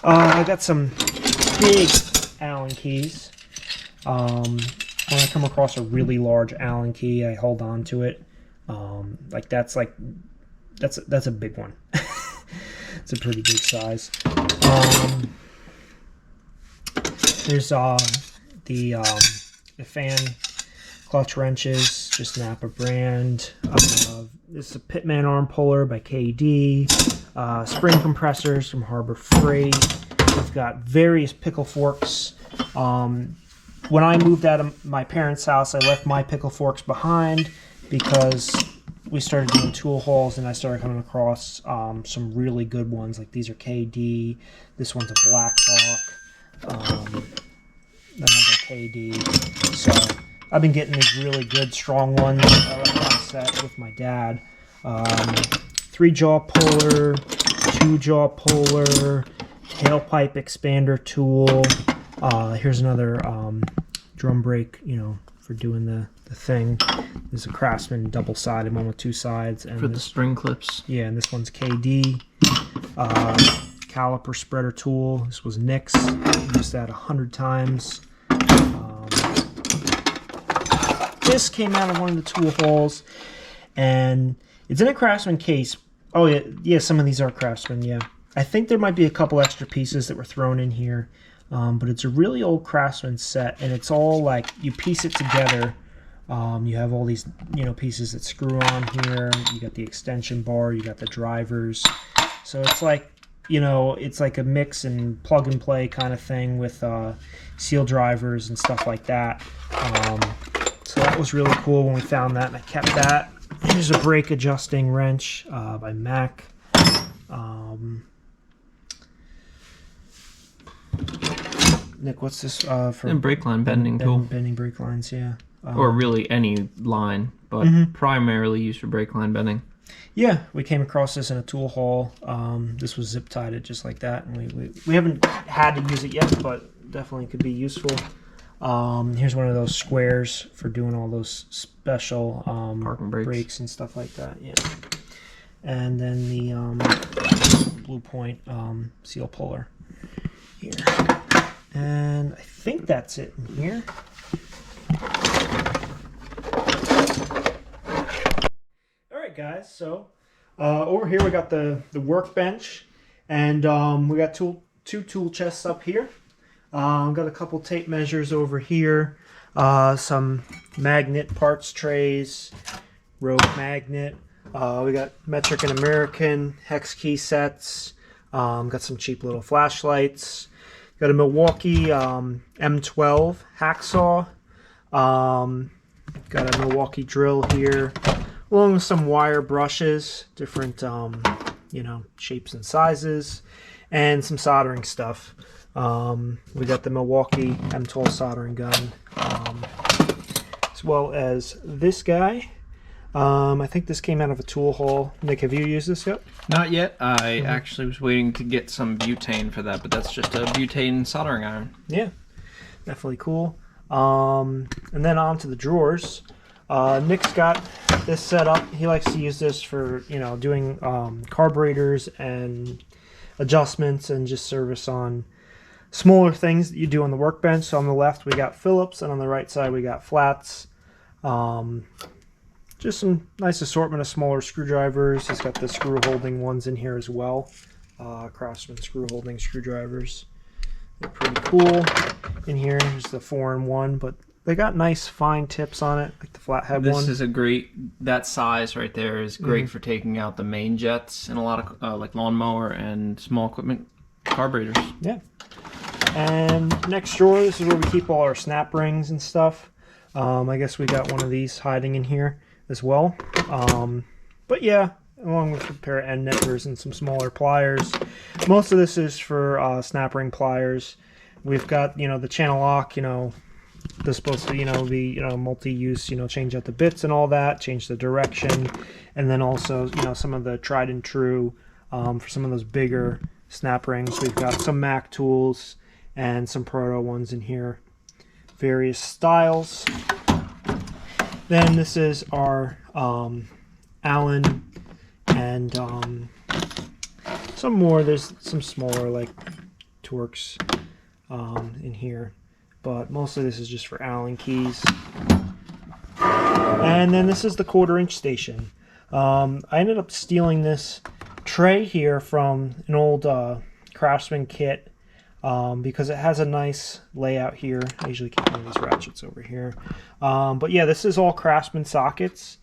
I got some big Allen keys. when I come across a really large Allen key, I hold on to it. That's a big one. It's a pretty big size. There's the fan clutch wrenches, just Napa brand. This is a Pitman arm puller by KD. Spring compressors from Harbor Freight. We've got various pickle forks. When I moved out of my parents' house, I left my pickle forks behind because we started doing tool hauls, and I started coming across some really good ones. Like these are KD. This one's a Blackhawk. Another KD. So I've been getting these really good, strong ones. I left on set with my dad. 3-jaw puller, 2-jaw puller, tailpipe expander tool. Here's another drum brake, for doing the thing. This is a Craftsman double-sided one with 2 sides. And for the spring clips. Yeah, and this one's KD. Caliper spreader tool. This was Nick's. Used that 100 times. This came out of one of the tool hauls, and it's in a Craftsman case. Oh yeah, some of these are Craftsman. Yeah, I think there might be a couple extra pieces that were thrown in here, but it's a really old Craftsman set, and it's all like you piece it together. You have all these pieces that screw on here. You got the extension bar. You got the drivers. So it's like it's like a mix and plug and play kind of thing with seal drivers and stuff like that. So that was really cool when we found that, and I kept that. Here's a brake adjusting wrench by Mac. Nick, what's this for? And brake line bending tool. Bending brake lines, yeah. Or really any line, but primarily used for brake line bending. Yeah, we came across this in a tool haul. This was zip tied just like that, and we haven't had to use it yet, but definitely could be useful. Here's one of those squares for doing all those special parking brakes and stuff like that. Yeah, and then the Blue Point seal puller here, and I think that's it in here. All right, guys. So over here we got the workbench, and we got two tool chests up here. Got a couple tape measures over here, some magnet parts trays, rogue magnet. We got metric and American hex key sets. Got some cheap little flashlights. Got a Milwaukee M12 hacksaw. Got a Milwaukee drill here, along with some wire brushes, different shapes and sizes, and some soldering stuff. We got the Milwaukee M12 soldering gun, as well as this guy. I think this came out of a tool haul. Nick, have you used this yet? Not yet. I actually was waiting to get some butane for that, but that's just a butane soldering iron. Yeah, definitely cool. And then on to the drawers. Nick's got this set up. He likes to use this for doing carburetors and adjustments and just service on smaller things that you do on the workbench. So on the left we got Phillips, and on the right side we got flats. Just some nice assortment of smaller screwdrivers. He's got the screw holding ones in here as well. Craftsman screw holding screwdrivers. They're pretty cool. In here, there's the 4-in-1, but they got nice fine tips on it, like the flathead one. This is a great, that size right there is great for taking out the main jets and a lot of like lawnmower and small equipment carburetors. Yeah. And next drawer, this is where we keep all our snap rings and stuff. I guess we got one of these hiding in here as well. But yeah, along with a pair of end nippers and some smaller pliers. Most of this is for snap ring pliers. We've got, the channel lock, they're supposed to, be, multi-use, change out the bits and all that, change the direction. And then also, some of the tried and true for some of those bigger snap rings. We've got some Mac tools and some Proto ones in here. Various styles. Then this is our Allen and some more. There's some smaller like Torx in here. but mostly this is just for Allen keys. And then this is the 1/4-inch station. I ended up stealing this tray here from an old Craftsman kit because it has a nice layout here. I usually keep one of these ratchets over here. But yeah, this is all Craftsman sockets,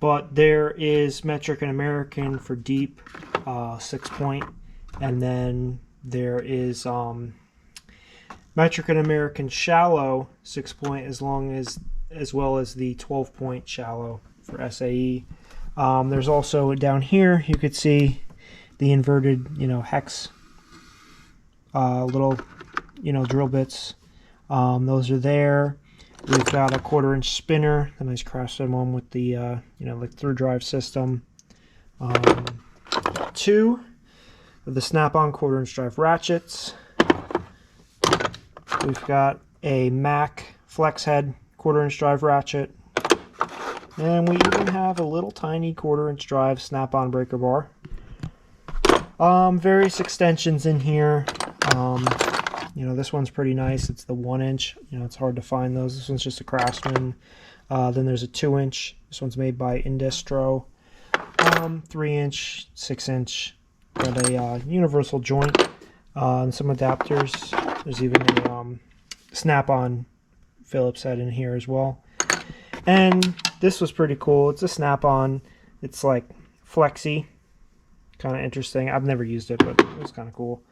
but there is metric and American for deep 6-point, and then there is metric and American shallow 6-point as well as the 12-point shallow for SAE. There's also down here you could see the inverted, hex little, drill bits. Those are there. We've got a 1/4-inch spinner, the nice Craftsman one with the, like through drive system. 2 of the snap-on 1/4-inch drive ratchets. We've got a Mac flex head 1/4-inch drive ratchet. And we even have a little tiny 1/4-inch drive snap-on breaker bar. Various extensions in here. This one's pretty nice. It's the 1-inch. It's hard to find those. This one's just a Craftsman. Then there's a 2-inch. This one's made by Industro. 3-inch, 6-inch. Got a universal joint and some adapters. There's even a snap-on Phillips head in here as well. And this was pretty cool. It's a snap-on. It's like flexy. Kind of interesting. I've never used it, but it was kind of cool.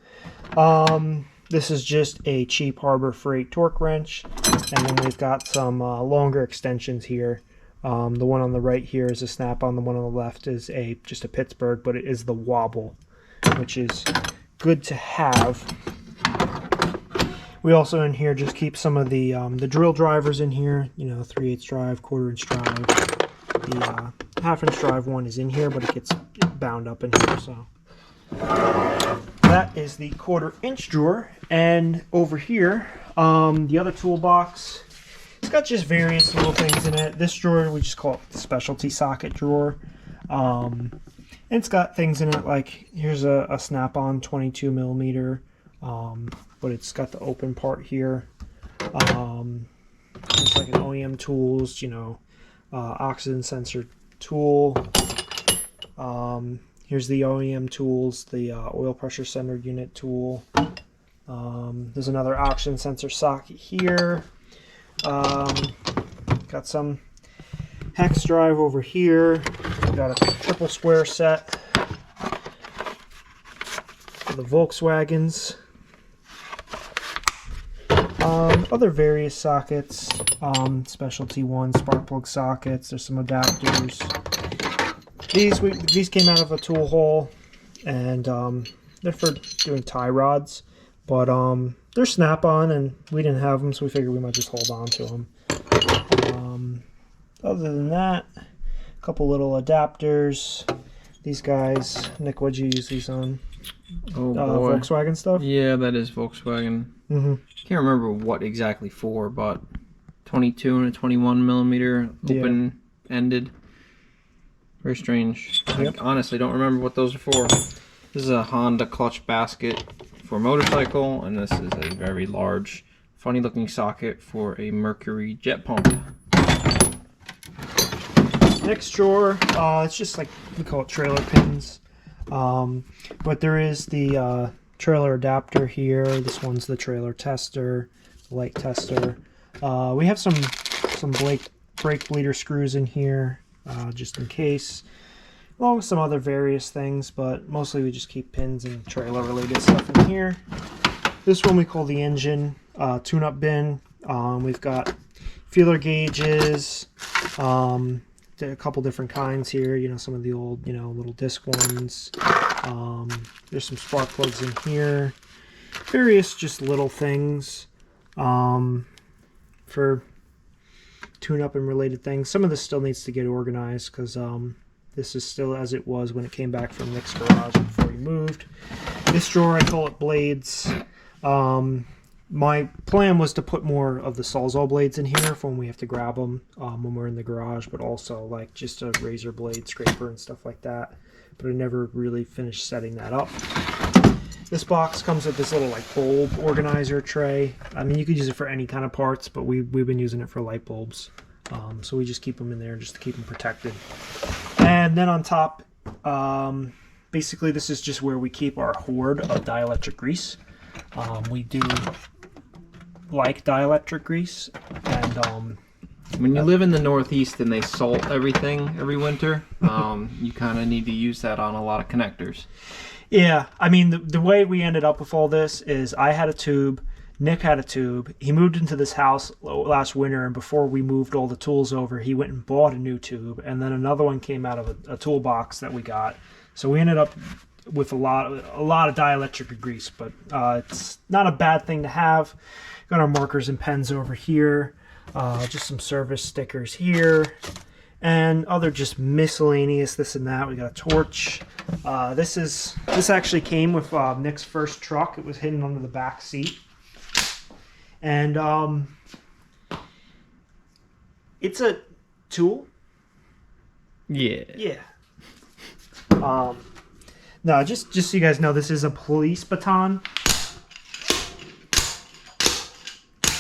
This is just a cheap Harbor Freight torque wrench. And then we've got some longer extensions here. The one on the right here is a snap-on. The one on the left is just a Pittsburgh, but it is the wobble, which is good to have. We also in here just keep some of the drill drivers in here. 3/8 drive, 1/4-inch drive. The 1/2-inch drive one is in here, but it gets bound up in here. So that is the 1/4-inch drawer. And over here, the other toolbox, it's got just various little things in it. This drawer, we just call it the specialty socket drawer. And it's got things in it like, here's a snap-on 22 millimeter, but it's got the open part here. It's like an OEM tools, oxygen sensor tool. Here's the OEM tools, the oil pressure centered unit tool. There's another oxygen sensor socket here. Got some hex drive over here. Got a triple square set for the Volkswagens. Other various sockets, specialty ones, spark plug sockets. There's some adapters. These came out of a tool haul, and they're for doing tie rods, but they're snap-on, and we didn't have them, so we figured we might just hold on to them. Other than that, a couple little adapters. These guys, Nick, what'd you use these on? Oh boy. Volkswagen stuff? Yeah, that is Volkswagen. Can't remember what exactly for, but 22 and a 21 millimeter open-ended. Very strange. Yep. I honestly don't remember what those are for. This is a Honda clutch basket for a motorcycle, and this is a very large, funny-looking socket for a Mercury jet pump. Next drawer, it's just like, we call it trailer pins. But there is the trailer adapter here. This one's the trailer tester, light tester. We have some brake bleeder screws in here, just in case, along with some other various things, but mostly we just keep pins and trailer related stuff in here. This one we call the engine tune-up bin. We've got feeler gauges, a couple different kinds here, some of the old, little disc ones. There's some spark plugs in here. Various just little things for tune-up and related things. Some of this still needs to get organized because this is still as it was when it came back from Nick's garage before he moved. This drawer, I call it blades. My plan was to put more of the Sawzall blades in here for when we have to grab them when we're in the garage, but also like just a razor blade scraper and stuff like that. But I never really finished setting that up. This box comes with this little like bulb organizer tray. I mean, you could use it for any kind of parts, but we've been using it for light bulbs. So we just keep them in there just to keep them protected. And then on top, basically this is just where we keep our hoard of dielectric grease. We do like dielectric grease, and when you live in the Northeast and they salt everything every winter, you kind of need to use that on a lot of connectors. yeah, I mean, the way we ended up with all this is I had a tube, Nick had a tube. He moved into this house last winter, and before we moved all the tools over, he went and bought a new tube, and then another one came out of a toolbox that we got. So we ended up with a lot of dielectric grease, but it's not a bad thing to have. Got our markers and pens over here, just some service stickers here, and other just miscellaneous this and that. We got a torch. This actually came with Nick's first truck. It was hidden under the back seat, and it's a tool. Yeah. Yeah. No, just so you guys know, this is a police baton.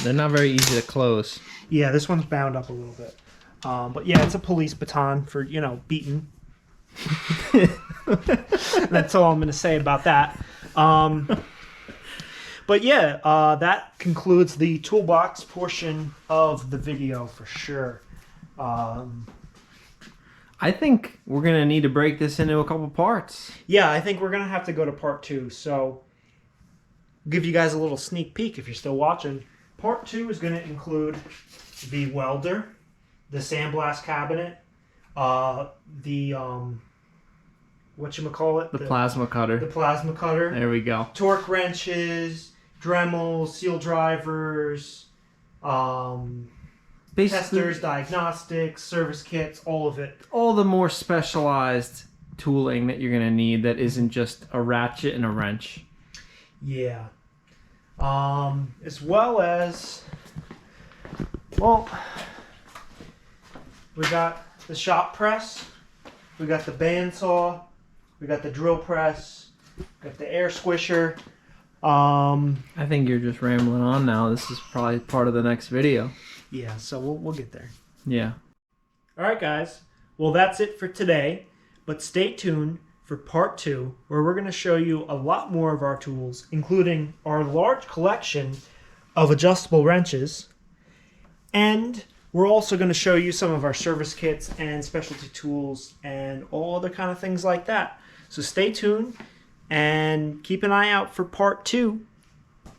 They're not very easy to close. Yeah, this one's bound up a little bit. But yeah, it's a police baton for, beating. That's all I'm going to say about that. But yeah, that concludes the toolbox portion of the video for sure. I think we're going to need to break this into a couple parts. Yeah, I think we're going to have to go to part 2. So, give you guys a little sneak peek if you're still watching. Part 2 is going to include the welder, the sandblast cabinet, the whatchamacallit? The plasma cutter. The plasma cutter. There we go. Torque wrenches, Dremels, seal drivers, testers, diagnostics, service kits, all of it. All the more specialized tooling that you're going to need that isn't just a ratchet and a wrench. Yeah. As well as, well, we got the shop press, we got the bandsaw, we got the drill press, got the air squisher. I think you're just rambling on now. This is probably part of the next video. Yeah, so we'll get there. Yeah. All right, guys. Well, that's it for today, but stay tuned for part 2, where we're going to show you a lot more of our tools, including our large collection of adjustable wrenches, and we're also going to show you some of our service kits and specialty tools and all other kind of things like that. So stay tuned and keep an eye out for part 2.